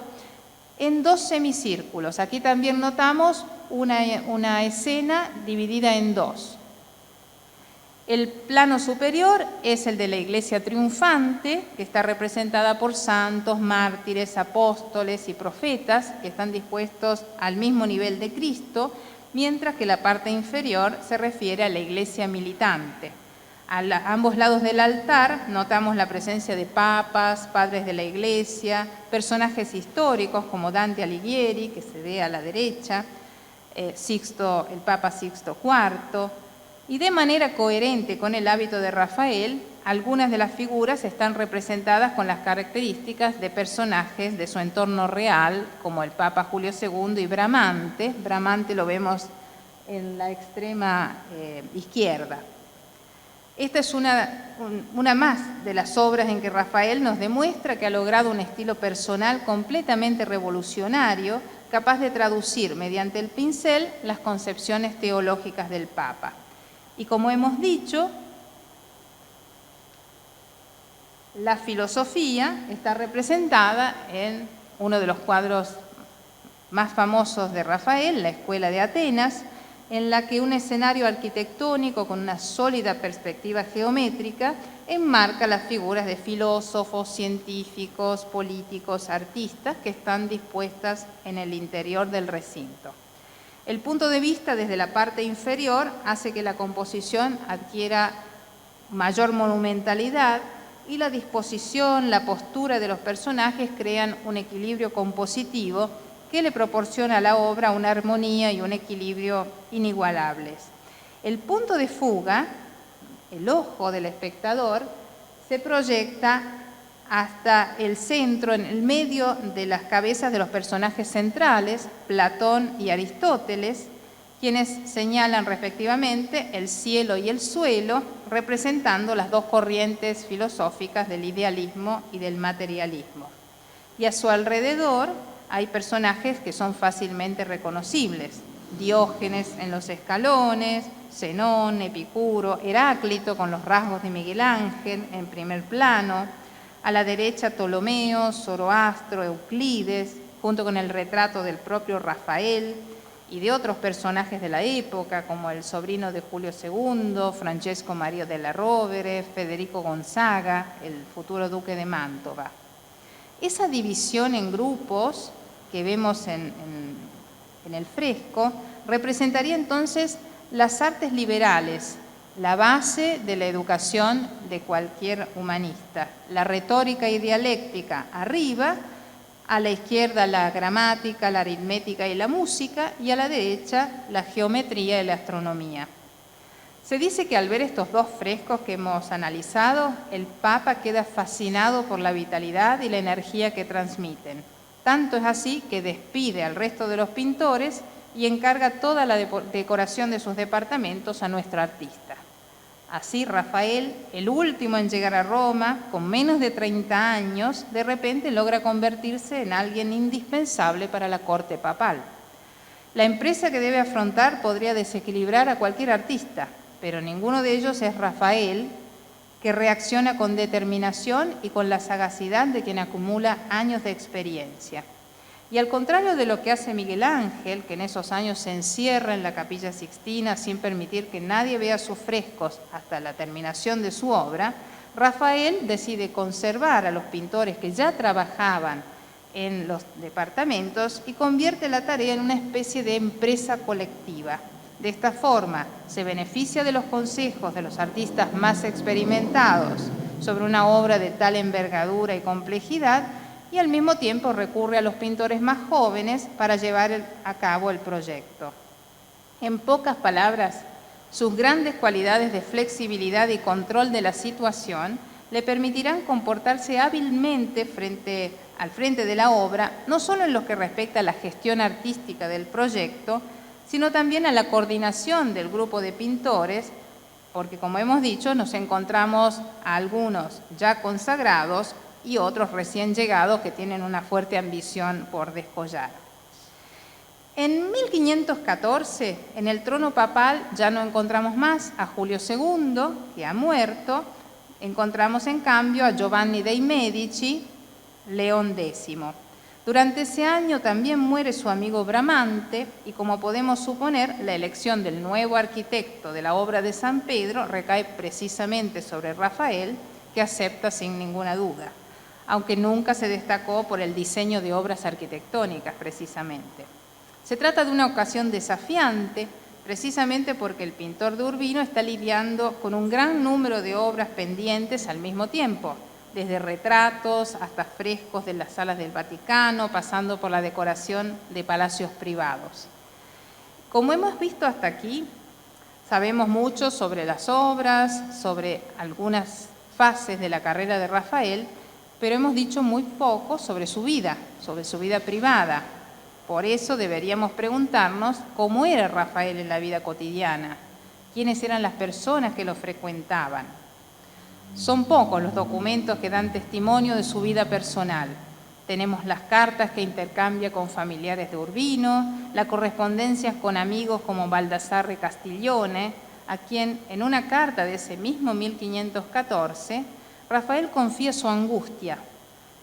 en 2 semicírculos. Aquí también notamos una escena dividida en 2. El plano superior es el de la iglesia triunfante, que está representada por santos, mártires, apóstoles y profetas, que están dispuestos al mismo nivel de Cristo, mientras que la parte inferior se refiere a la iglesia militante. A ambos lados del altar notamos la presencia de papas, padres de la iglesia, personajes históricos como Dante Alighieri, que se ve a la derecha, el Papa Sixto IV, y de manera coherente con el hábito de Rafael, algunas de las figuras están representadas con las características de personajes de su entorno real, como el Papa Julio II y Bramante. Bramante lo vemos en la extrema izquierda. Esta es una más de las obras en que Rafael nos demuestra que ha logrado un estilo personal completamente revolucionario, capaz de traducir mediante el pincel las concepciones teológicas del Papa. Y como hemos dicho, La filosofía está representada en uno de los cuadros más famosos de Rafael, la Escuela de Atenas, en la que un escenario arquitectónico con una sólida perspectiva geométrica enmarca las figuras de filósofos, científicos, políticos, artistas que están dispuestas en el interior del recinto. El punto de vista desde la parte inferior hace que la composición adquiera mayor monumentalidad y la disposición, la postura de los personajes crean un equilibrio compositivo que le proporciona a la obra una armonía y un equilibrio inigualables. El punto de fuga, el ojo del espectador, se proyecta hasta el centro, en el medio de las cabezas de los personajes centrales, Platón y Aristóteles, quienes señalan respectivamente el cielo y el suelo, representando las dos corrientes filosóficas del idealismo y del materialismo. Y a su alrededor hay personajes que son fácilmente reconocibles: Diógenes en los escalones, Zenón, Epicuro, Heráclito con los rasgos de Miguel Ángel en primer plano, a la derecha Ptolomeo, Zoroastro, Euclides, junto con el retrato del propio Rafael y de otros personajes de la época, como el sobrino de Julio II, Francesco Maria della Rovere, Federico Gonzaga, el futuro duque de Mantova. Esa división en grupos que vemos en el fresco representaría entonces las artes liberales, la base de la educación de cualquier humanista. La retórica y dialéctica arriba, a la izquierda la gramática, la aritmética y la música, y a la derecha la geometría y la astronomía. Se dice que al ver estos dos frescos que hemos analizado, el Papa queda fascinado por la vitalidad y la energía que transmiten. Tanto es así que despide al resto de los pintores y encarga toda la decoración de sus departamentos a nuestro artista. Así Rafael, el último en llegar a Roma, con menos de 30 años, de repente logra convertirse en alguien indispensable para la corte papal. La empresa que debe afrontar podría desequilibrar a cualquier artista, pero ninguno de ellos es Rafael, que reacciona con determinación y con la sagacidad de quien acumula años de experiencia. Y al contrario de lo que hace Miguel Ángel, que en esos años se encierra en la Capilla Sixtina sin permitir que nadie vea sus frescos hasta la terminación de su obra, Rafael decide conservar a los pintores que ya trabajaban en los departamentos y convierte la tarea en una especie de empresa colectiva. De esta forma, se beneficia de los consejos de los artistas más experimentados sobre una obra de tal envergadura y complejidad, y al mismo tiempo recurre a los pintores más jóvenes para llevar a cabo el proyecto. En pocas palabras, sus grandes cualidades de flexibilidad y control de la situación le permitirán comportarse hábilmente al frente de la obra, no solo en lo que respecta a la gestión artística del proyecto, sino también a la coordinación del grupo de pintores, porque como hemos dicho, nos encontramos a algunos ya consagrados y otros recién llegados que tienen una fuerte ambición por descollar. En 1514, en el trono papal ya no encontramos más a Julio II, que ha muerto, encontramos en cambio a Giovanni dei Medici, León X. Durante ese año también muere su amigo Bramante y, como podemos suponer, la elección del nuevo arquitecto de la obra de San Pedro recae precisamente sobre Rafael, que acepta sin ninguna duda, aunque nunca se destacó por el diseño de obras arquitectónicas precisamente. Se trata de una ocasión desafiante, precisamente porque el pintor de Urbino está lidiando con un gran número de obras pendientes al mismo tiempo, desde retratos hasta frescos de las salas del Vaticano, pasando por la decoración de palacios privados. Como hemos visto hasta aquí, sabemos mucho sobre las obras, sobre algunas fases de la carrera de Rafael, pero hemos dicho muy poco sobre su vida privada. Por eso deberíamos preguntarnos cómo era Rafael en la vida cotidiana, quiénes eran las personas que lo frecuentaban. Son pocos los documentos que dan testimonio de su vida personal. Tenemos las cartas que intercambia con familiares de Urbino, la correspondencia con amigos como Baldassarre Castiglione, a quien en una carta de ese mismo 1514 Rafael confía su angustia.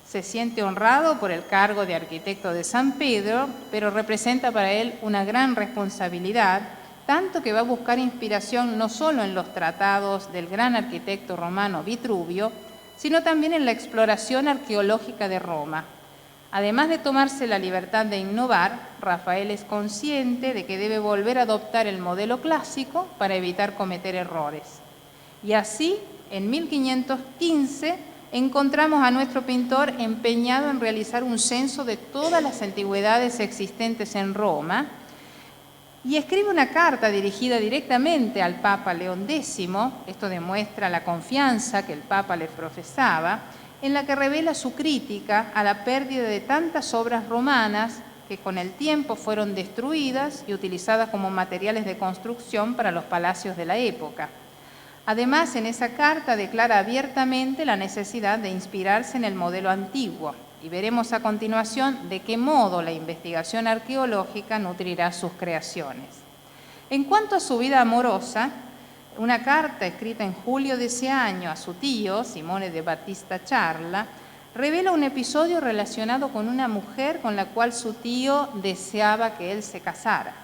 Se siente honrado por el cargo de arquitecto de San Pedro, pero representa para él una gran responsabilidad, tanto que va a buscar inspiración no solo en los tratados del gran arquitecto romano Vitruvio, sino también en la exploración arqueológica de Roma. Además de tomarse la libertad de innovar, Rafael es consciente de que debe volver a adoptar el modelo clásico para evitar cometer errores. Y así, en 1515, encontramos a nuestro pintor empeñado en realizar un censo de todas las antigüedades existentes en Roma y escribe una carta dirigida directamente al Papa León X, esto demuestra la confianza que el Papa le profesaba, en la que revela su crítica a la pérdida de tantas obras romanas que con el tiempo fueron destruidas y utilizadas como materiales de construcción para los palacios de la época. Además, en esa carta declara abiertamente la necesidad de inspirarse en el modelo antiguo y veremos a continuación de qué modo la investigación arqueológica nutrirá sus creaciones. En cuanto a su vida amorosa, una carta escrita en julio de ese año a su tío, Simone de Battista Charla, revela un episodio relacionado con una mujer con la cual su tío deseaba que él se casara.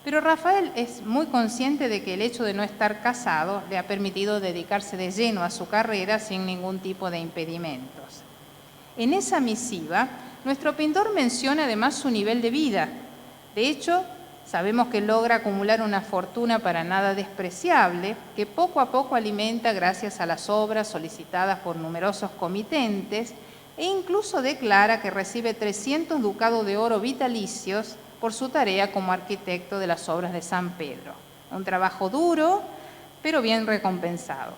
Pero Rafael es muy consciente de que el hecho de no estar casado le ha permitido dedicarse de lleno a su carrera sin ningún tipo de impedimentos. En esa misiva, nuestro pintor menciona además su nivel de vida. De hecho, sabemos que logra acumular una fortuna para nada despreciable, que poco a poco alimenta gracias a las obras solicitadas por numerosos comitentes, e incluso declara que recibe 300 ducados de oro vitalicios por su tarea como arquitecto de las obras de San Pedro. Un trabajo duro, pero bien recompensado.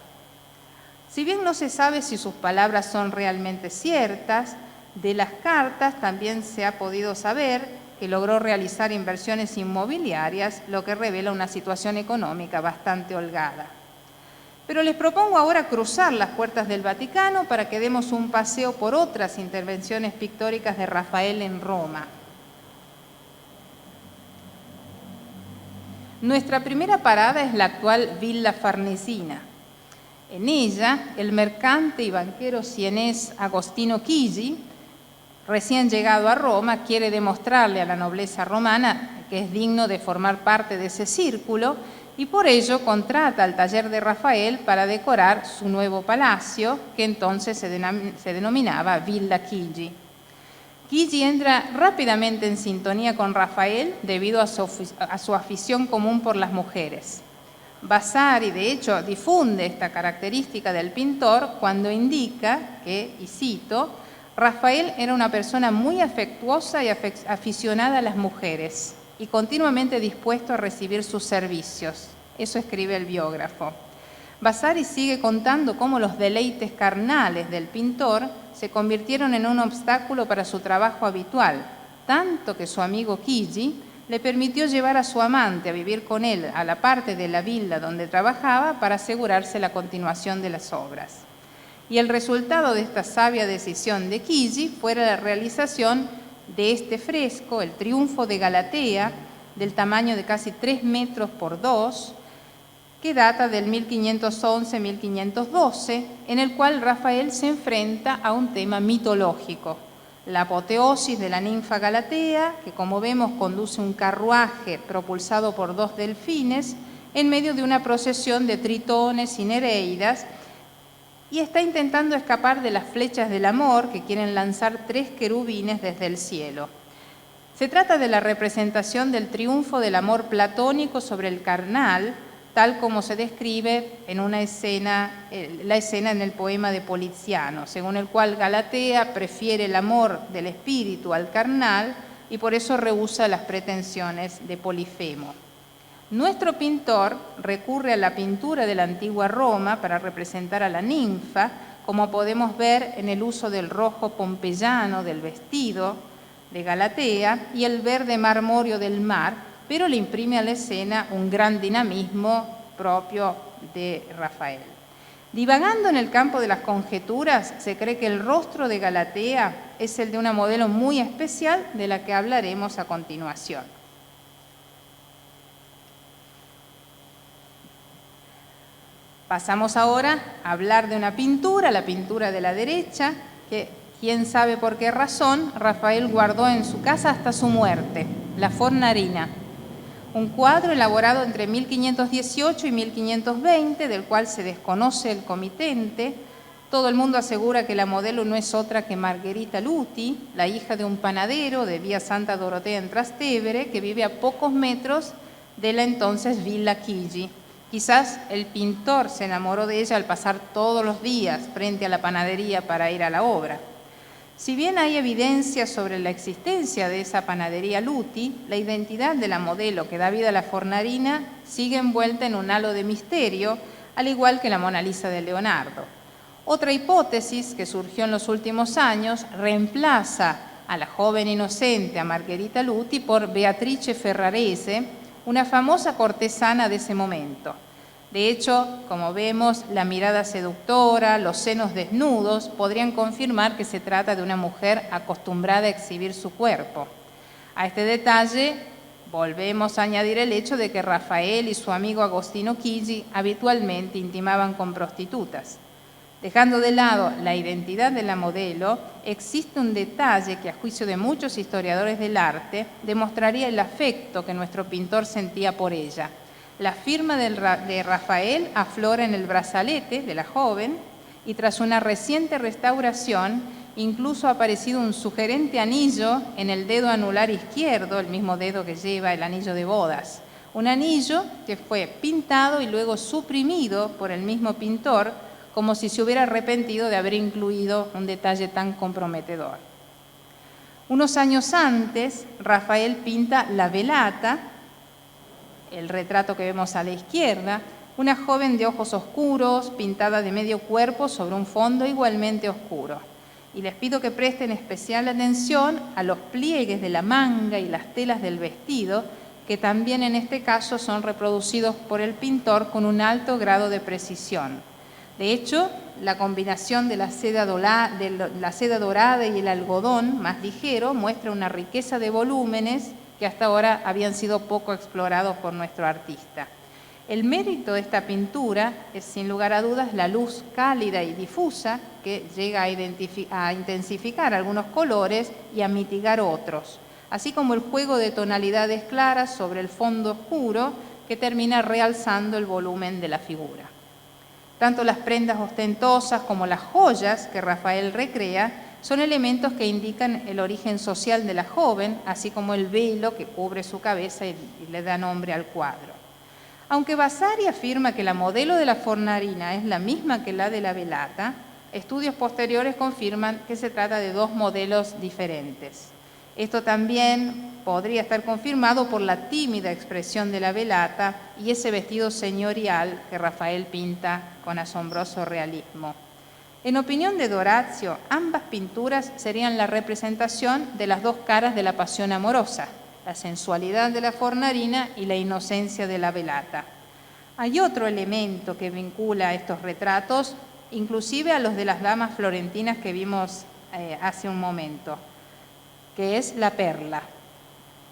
Si bien no se sabe si sus palabras son realmente ciertas, de las cartas también se ha podido saber que logró realizar inversiones inmobiliarias, lo que revela una situación económica bastante holgada. Pero les propongo ahora cruzar las puertas del Vaticano para que demos un paseo por otras intervenciones pictóricas de Rafael en Roma. Nuestra primera parada es la actual Villa Farnesina. En ella, el mercante y banquero sienés Agostino Chigi, recién llegado a Roma, quiere demostrarle a la nobleza romana que es digno de formar parte de ese círculo y por ello contrata al taller de Rafael para decorar su nuevo palacio, que entonces se denominaba Villa Chigi. Chigi entra rápidamente en sintonía con Rafael debido a su afición común por las mujeres. Vasari, de hecho, difunde esta característica del pintor cuando indica que, y cito, Rafael era una persona muy afectuosa y aficionada a las mujeres y continuamente dispuesto a recibir sus servicios. Eso escribe el biógrafo. Vasari sigue contando cómo los deleites carnales del pintor se convirtieron en un obstáculo para su trabajo habitual, tanto que su amigo Chigi le permitió llevar a su amante a vivir con él a la parte de la villa donde trabajaba para asegurarse la continuación de las obras. Y el resultado de esta sabia decisión de Chigi fue la realización de este fresco, el Triunfo de Galatea, del tamaño de casi 3 metros por 2, que data del 1511-1512, en el cual Rafael se enfrenta a un tema mitológico, la apoteosis de la ninfa Galatea, que como vemos conduce un carruaje propulsado por 2 delfines en medio de una procesión de tritones y nereidas, y está intentando escapar de las flechas del amor que quieren lanzar 3 querubines desde el cielo. Se trata de la representación del triunfo del amor platónico sobre el carnal, tal como se describe en la escena en el poema de Poliziano, según el cual Galatea prefiere el amor del espíritu al carnal y por eso rehúsa las pretensiones de Polifemo. Nuestro pintor recurre a la pintura de la antigua Roma para representar a la ninfa, como podemos ver en el uso del rojo pompeyano del vestido de Galatea y el verde marmóreo del mar, pero le imprime a la escena un gran dinamismo propio de Rafael. Divagando en el campo de las conjeturas, se cree que el rostro de Galatea es el de una modelo muy especial de la que hablaremos a continuación. Pasamos ahora a hablar de una pintura, la pintura de la derecha, que quién sabe por qué razón Rafael guardó en su casa hasta su muerte, la Fornarina. Un cuadro elaborado entre 1518 y 1520, del cual se desconoce el comitente. Todo el mundo asegura que la modelo no es otra que Margherita Luti, la hija de un panadero de Vía Santa Dorotea en Trastevere, que vive a pocos metros de la entonces Villa Chigi. Quizás el pintor se enamoró de ella al pasar todos los días frente a la panadería para ir a la obra. Si bien hay evidencia sobre la existencia de esa panadería Luti, la identidad de la modelo que da vida a la Fornarina sigue envuelta en un halo de misterio, al igual que la Mona Lisa de Leonardo. Otra hipótesis que surgió en los últimos años reemplaza a la joven inocente, a Margherita Luti, por Beatrice Ferrarese, una famosa cortesana de ese momento. De hecho, como vemos, la mirada seductora, los senos desnudos, podrían confirmar que se trata de una mujer acostumbrada a exhibir su cuerpo. A este detalle volvemos a añadir el hecho de que Rafael y su amigo Agostino Chigi habitualmente intimaban con prostitutas. Dejando de lado la identidad de la modelo, existe un detalle que, a juicio de muchos historiadores del arte, demostraría el afecto que nuestro pintor sentía por ella. La firma de Rafael aflora en el brazalete de la joven y tras una reciente restauración incluso ha aparecido un sugerente anillo en el dedo anular izquierdo, el mismo dedo que lleva el anillo de bodas. Un anillo que fue pintado y luego suprimido por el mismo pintor, como si se hubiera arrepentido de haber incluido un detalle tan comprometedor. Unos años antes, Rafael pinta La Velata, el retrato que vemos a la izquierda, una joven de ojos oscuros, pintada de medio cuerpo sobre un fondo igualmente oscuro. Y les pido que presten especial atención a los pliegues de la manga y las telas del vestido, que también en este caso son reproducidos por el pintor con un alto grado de precisión. De hecho, la combinación de la seda dorada y el algodón más ligero muestra una riqueza de volúmenes que hasta ahora habían sido poco explorados por nuestro artista. El mérito de esta pintura es, sin lugar a dudas, la luz cálida y difusa que llega a intensificar algunos colores y a mitigar otros, así como el juego de tonalidades claras sobre el fondo oscuro que termina realzando el volumen de la figura. Tanto las prendas ostentosas como las joyas que Rafael recrea son elementos que indican el origen social de la joven, así como el velo que cubre su cabeza y le da nombre al cuadro. Aunque Vasari afirma que la modelo de la Fornarina es la misma que la de la Velata, estudios posteriores confirman que se trata de dos modelos diferentes. Esto también podría estar confirmado por la tímida expresión de la Velata y ese vestido señorial que Rafael pinta con asombroso realismo. En opinión de Dorazio, ambas pinturas serían la representación de las dos caras de la pasión amorosa, la sensualidad de la Fornarina y la inocencia de la Velata. Hay otro elemento que vincula estos retratos, inclusive a los de las damas florentinas que vimos hace un momento, que es la perla.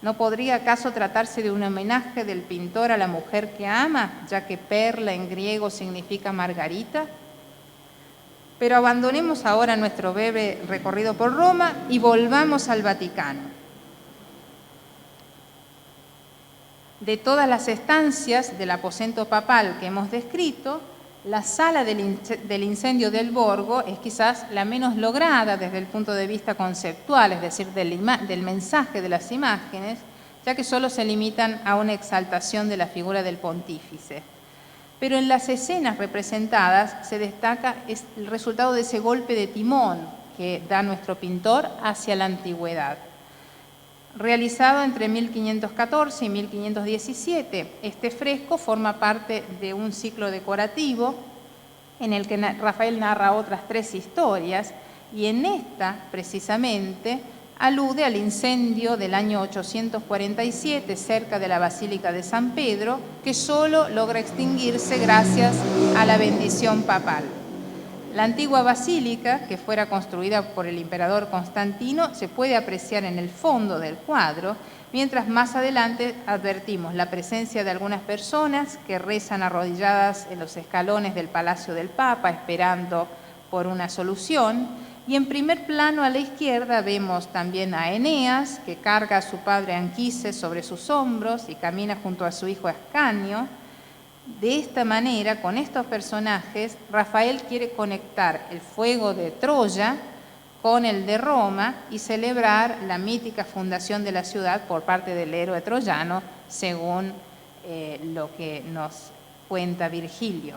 ¿No podría acaso tratarse de un homenaje del pintor a la mujer que ama, ya que perla en griego significa margarita? Pero abandonemos ahora nuestro breve recorrido por Roma y volvamos al Vaticano. De todas las estancias del aposento papal que hemos descrito, la sala del incendio del Borgo es quizás la menos lograda desde el punto de vista conceptual, es decir, del mensaje de las imágenes, ya que solo se limitan a una exaltación de la figura del pontífice. Pero en las escenas representadas se destaca el resultado de ese golpe de timón que da nuestro pintor hacia la antigüedad. Realizado entre 1514 y 1517, este fresco forma parte de un ciclo decorativo en el que Rafael narra otras tres historias y en esta, precisamente, alude al incendio del año 847 cerca de la Basílica de San Pedro, que solo logra extinguirse gracias a la bendición papal. La antigua basílica, que fuera construida por el emperador Constantino, se puede apreciar en el fondo del cuadro, mientras más adelante advertimos la presencia de algunas personas que rezan arrodilladas en los escalones del Palacio del Papa, esperando por una solución. Y en primer plano a la izquierda vemos también a Eneas, que carga a su padre Anquises sobre sus hombros y camina junto a su hijo Ascanio. De esta manera, con estos personajes, Rafael quiere conectar el fuego de Troya con el de Roma y celebrar la mítica fundación de la ciudad por parte del héroe troyano, según lo que nos cuenta Virgilio.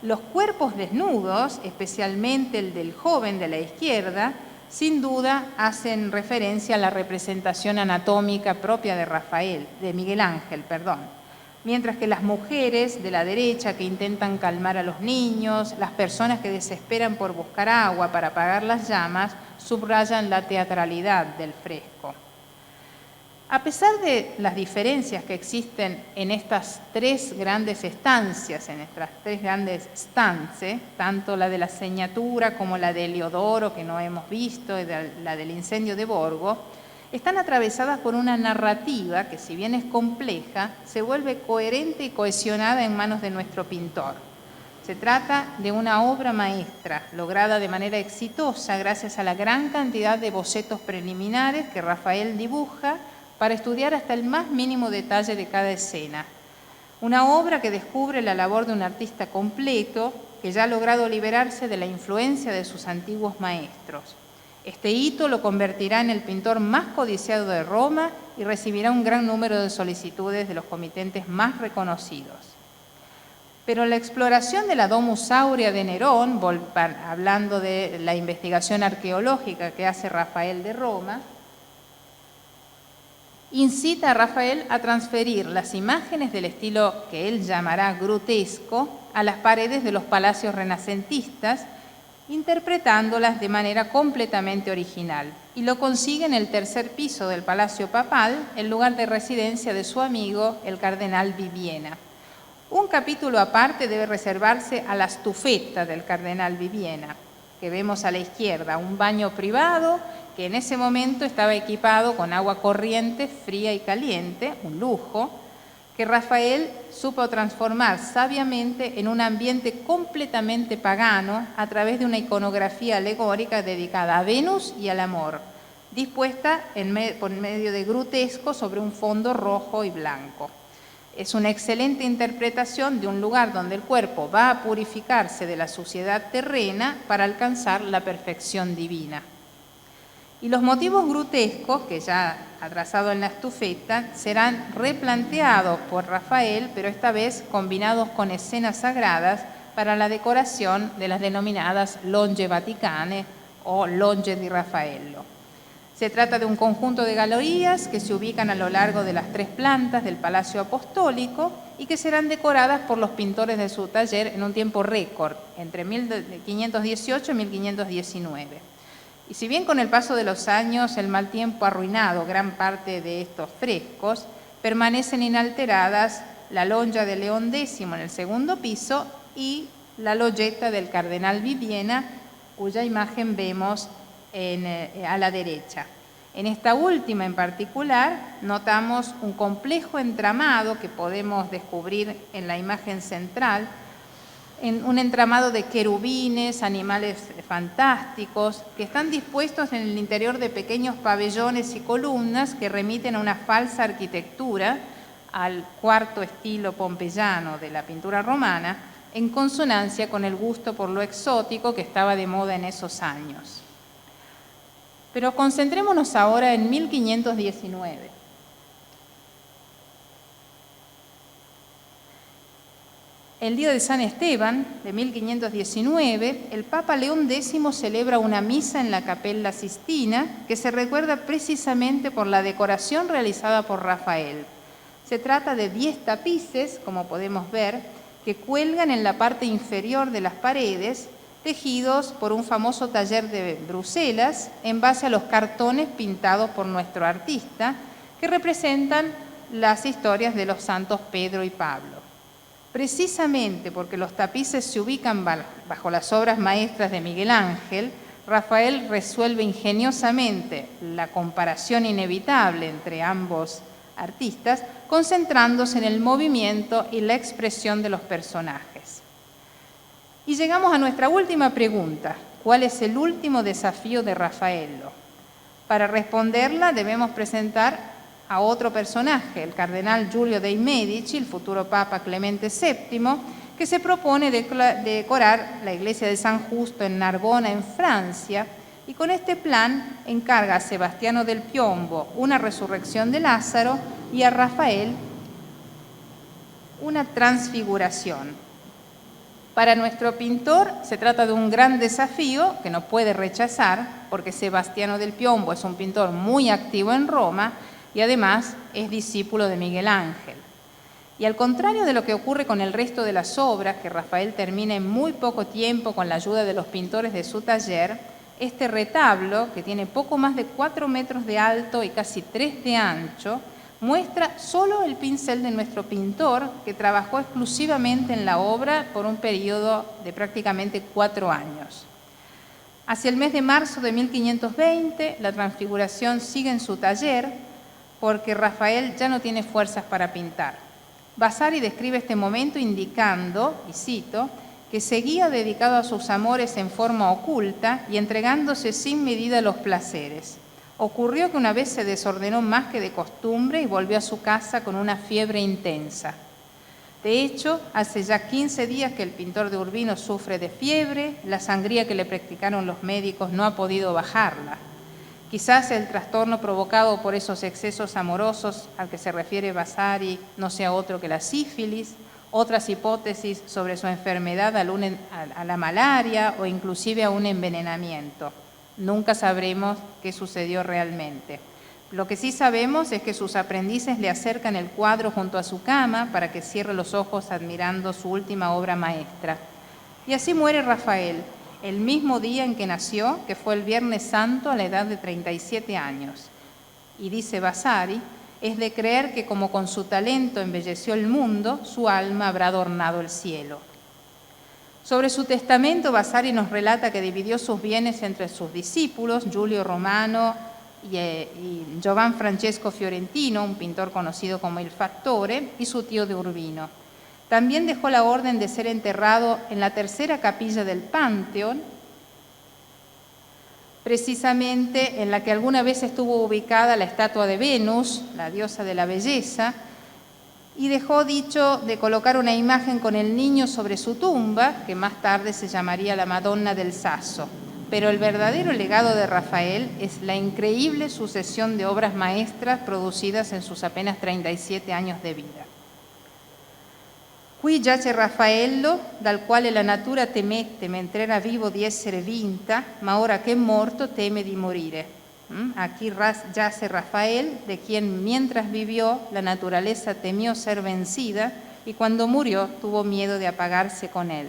Los cuerpos desnudos, especialmente el del joven de la izquierda, sin duda hacen referencia a la representación anatómica propia de Miguel Ángel, mientras que las mujeres de la derecha que intentan calmar a los niños, las personas que desesperan por buscar agua para apagar las llamas, subrayan la teatralidad del fresco. A pesar de las diferencias que existen en estas tres grandes estancias, en estas tres grandes stanze, tanto la de la Señatura como la de Heliodoro, que no hemos visto, y la del incendio de Borgo, están atravesadas por una narrativa que, si bien es compleja, se vuelve coherente y cohesionada en manos de nuestro pintor. Se trata de una obra maestra, lograda de manera exitosa gracias a la gran cantidad de bocetos preliminares que Rafael dibuja para estudiar hasta el más mínimo detalle de cada escena. Una obra que descubre la labor de un artista completo que ya ha logrado liberarse de la influencia de sus antiguos maestros. Este hito lo convertirá en el pintor más codiciado de Roma y recibirá un gran número de solicitudes de los comitentes más reconocidos. Pero la exploración de la Domus Aurea de Nerón, hablando de la investigación arqueológica que hace Rafael de Roma, incita a Rafael a transferir las imágenes del estilo que él llamará grutesco a las paredes de los palacios renacentistas, interpretándolas de manera completamente original. Y lo consigue en el tercer piso del Palacio Papal, el lugar de residencia de su amigo, el cardenal Bibbiena. Un capítulo aparte debe reservarse a la stufetta del cardenal Bibbiena, que vemos a la izquierda, un baño privado que en ese momento estaba equipado con agua corriente, fría y caliente, un lujo, que Rafael supo transformar sabiamente en un ambiente completamente pagano a través de una iconografía alegórica dedicada a Venus y al amor, dispuesta por medio de grutesco sobre un fondo rojo y blanco. Es una excelente interpretación de un lugar donde el cuerpo va a purificarse de la suciedad terrena para alcanzar la perfección divina. Y los motivos grutescos, que ya ha trazado en la stufetta, serán replanteados por Rafael, pero esta vez combinados con escenas sagradas para la decoración de las denominadas Longe Vaticane o Longe di Raffaello. Se trata de un conjunto de galerías que se ubican a lo largo de las tres plantas del Palacio Apostólico y que serán decoradas por los pintores de su taller en un tiempo récord, entre 1518 y 1519. Y si bien con el paso de los años el mal tiempo ha arruinado gran parte de estos frescos, permanecen inalteradas la lonja de León X en el segundo piso y la lolleta del cardenal Bibbiena, cuya imagen vemos a la derecha. En esta última en particular notamos un complejo entramado que podemos descubrir en la imagen central, en un entramado de querubines, animales fantásticos, que están dispuestos en el interior de pequeños pabellones y columnas que remiten a una falsa arquitectura, al cuarto estilo pompeyano de la pintura romana, en consonancia con el gusto por lo exótico que estaba de moda en esos años. Pero concentrémonos ahora en 1519. El día de San Esteban, de 1519, el Papa León X celebra una misa en la Capella Sistina que se recuerda precisamente por la decoración realizada por Rafael. Se trata de 10 tapices, como podemos ver, que cuelgan en la parte inferior de las paredes, tejidos por un famoso taller de Bruselas en base a los cartones pintados por nuestro artista, que representan las historias de los santos Pedro y Pablo. Precisamente porque los tapices se ubican bajo las obras maestras de Miguel Ángel, Rafael resuelve ingeniosamente la comparación inevitable entre ambos artistas, concentrándose en el movimiento y la expresión de los personajes. Y llegamos a nuestra última pregunta: ¿cuál es el último desafío de Raffaello? Para responderla debemos presentar a otro personaje, el cardenal Giulio dei Medici, el futuro Papa Clemente VII, que se propone decorar la iglesia de San Justo en Narbona, en Francia, y con este plan encarga a Sebastiano del Piombo una resurrección de Lázaro y a Rafael una transfiguración. Para nuestro pintor se trata de un gran desafío que no puede rechazar, porque Sebastiano del Piombo es un pintor muy activo en Roma y además es discípulo de Miguel Ángel. Y al contrario de lo que ocurre con el resto de las obras, que Rafael termina en muy poco tiempo con la ayuda de los pintores de su taller, este retablo, que tiene poco más de 4 metros de alto y casi 3 de ancho, muestra solo el pincel de nuestro pintor, que trabajó exclusivamente en la obra por un periodo de prácticamente 4 años. Hacia el mes de marzo de 1520, la Transfiguración sigue en su taller, porque Rafael ya no tiene fuerzas para pintar. Vasari describe este momento indicando, y cito, que seguía dedicado a sus amores en forma oculta y entregándose sin medida a los placeres. Ocurrió que una vez se desordenó más que de costumbre y volvió a su casa con una fiebre intensa. De hecho, hace ya 15 días que el pintor de Urbino sufre de fiebre, la sangría que le practicaron los médicos no ha podido bajarla. Quizás el trastorno provocado por esos excesos amorosos al que se refiere Vasari no sea otro que la sífilis, otras hipótesis sobre su enfermedad a la malaria o inclusive a un envenenamiento. Nunca sabremos qué sucedió realmente. Lo que sí sabemos es que sus aprendices le acercan el cuadro junto a su cama para que cierre los ojos admirando su última obra maestra. Y así muere Rafael, el mismo día en que nació, que fue el Viernes Santo a la edad de 37 años. Y dice Vasari, es de creer que como con su talento embelleció el mundo, su alma habrá adornado el cielo. Sobre su testamento, Vasari nos relata que dividió sus bienes entre sus discípulos, Giulio Romano y Giovan Francesco Fiorentino, un pintor conocido como il Fattore, y su tío de Urbino. También dejó la orden de ser enterrado en la tercera capilla del Panteón, precisamente en la que alguna vez estuvo ubicada la estatua de Venus, la diosa de la belleza, y dejó dicho de colocar una imagen con el niño sobre su tumba, que más tarde se llamaría la Madonna del Sasso. Pero el verdadero legado de Rafael es la increíble sucesión de obras maestras producidas en sus apenas 37 años de vida. Qui giace Raffaello, dal quale la natura temette mentre era vivo di essere vinta, ma ora che è morto teme di morire. Aquí yace Rafael, de quien mientras vivió la naturaleza temió ser vencida y cuando murió tuvo miedo de apagarse con él.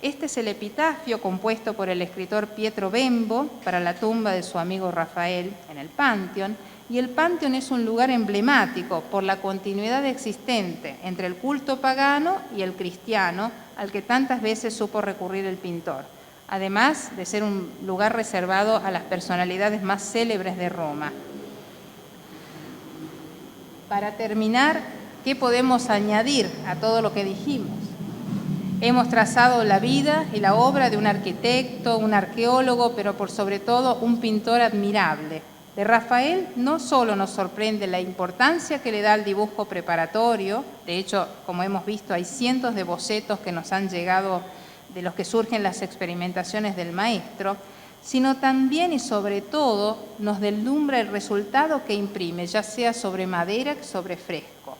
Este es el epitafio compuesto por el escritor Pietro Bembo para la tumba de su amigo Rafael en el Panteón, y el Panteón es un lugar emblemático por la continuidad existente entre el culto pagano y el cristiano al que tantas veces supo recurrir el pintor, además de ser un lugar reservado a las personalidades más célebres de Roma. Para terminar, ¿qué podemos añadir a todo lo que dijimos? Hemos trazado la vida y la obra de un arquitecto, un arqueólogo, pero por sobre todo un pintor admirable. De Rafael no solo nos sorprende la importancia que le da al dibujo preparatorio, de hecho, como hemos visto, hay cientos de bocetos que nos han llegado de los que surgen las experimentaciones del maestro, sino también y sobre todo nos deslumbra el resultado que imprime, ya sea sobre madera que sobre fresco.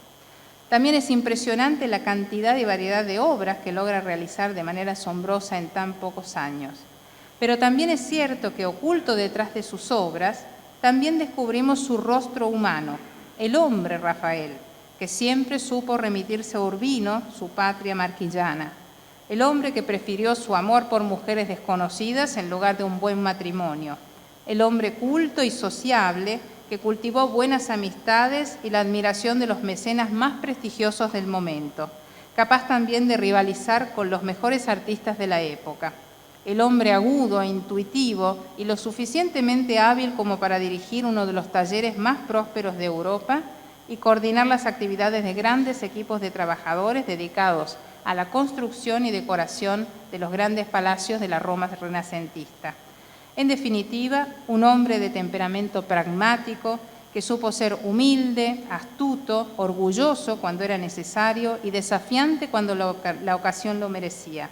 También es impresionante la cantidad y variedad de obras que logra realizar de manera asombrosa en tan pocos años. Pero también es cierto que oculto detrás de sus obras, también descubrimos su rostro humano, el hombre Rafael, que siempre supo remitirse a Urbino, su patria marquillana. El hombre que prefirió su amor por mujeres desconocidas en lugar de un buen matrimonio. El hombre culto y sociable que cultivó buenas amistades y la admiración de los mecenas más prestigiosos del momento. capaz también de rivalizar con los mejores artistas de la época. El hombre agudo e intuitivo y lo suficientemente hábil como para dirigir uno de los talleres más prósperos de Europa y coordinar las actividades de grandes equipos de trabajadores dedicados a la construcción y decoración de los grandes palacios de la Roma renacentista. En definitiva, un hombre de temperamento pragmático que supo ser humilde, astuto, orgulloso cuando era necesario y desafiante cuando la ocasión lo merecía.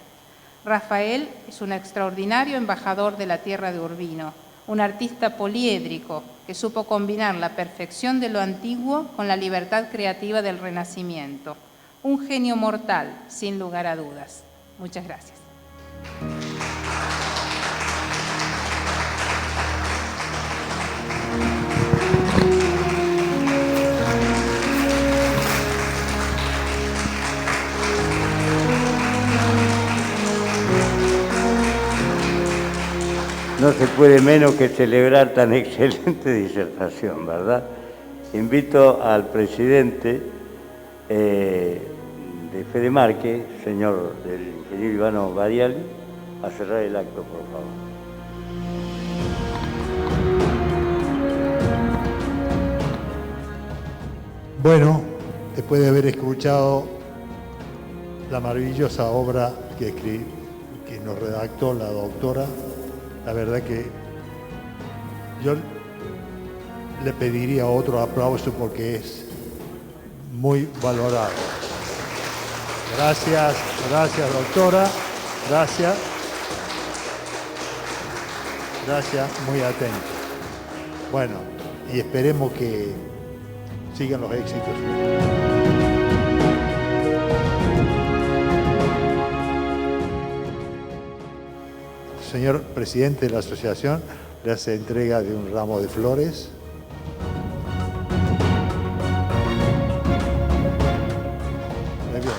Rafael es un extraordinario embajador de la tierra de Urbino, un artista poliédrico que supo combinar la perfección de lo antiguo con la libertad creativa del Renacimiento. Un genio mortal, sin lugar a dudas. Muchas gracias. No se puede menos que celebrar tan excelente disertación, ¿verdad? Invito al presidente de Fedemarque, señor del ingeniero Ivano Badiali, a cerrar el acto, por favor. Bueno, después de haber escuchado la maravillosa obra que nos redactó la doctora, la verdad que yo le pediría otro aplauso porque es muy valorado. Gracias, gracias doctora, gracias. Gracias, muy atento. Bueno, y esperemos que sigan los éxitos. Señor presidente de la asociación, le hace entrega de un ramo de flores. Muy bien.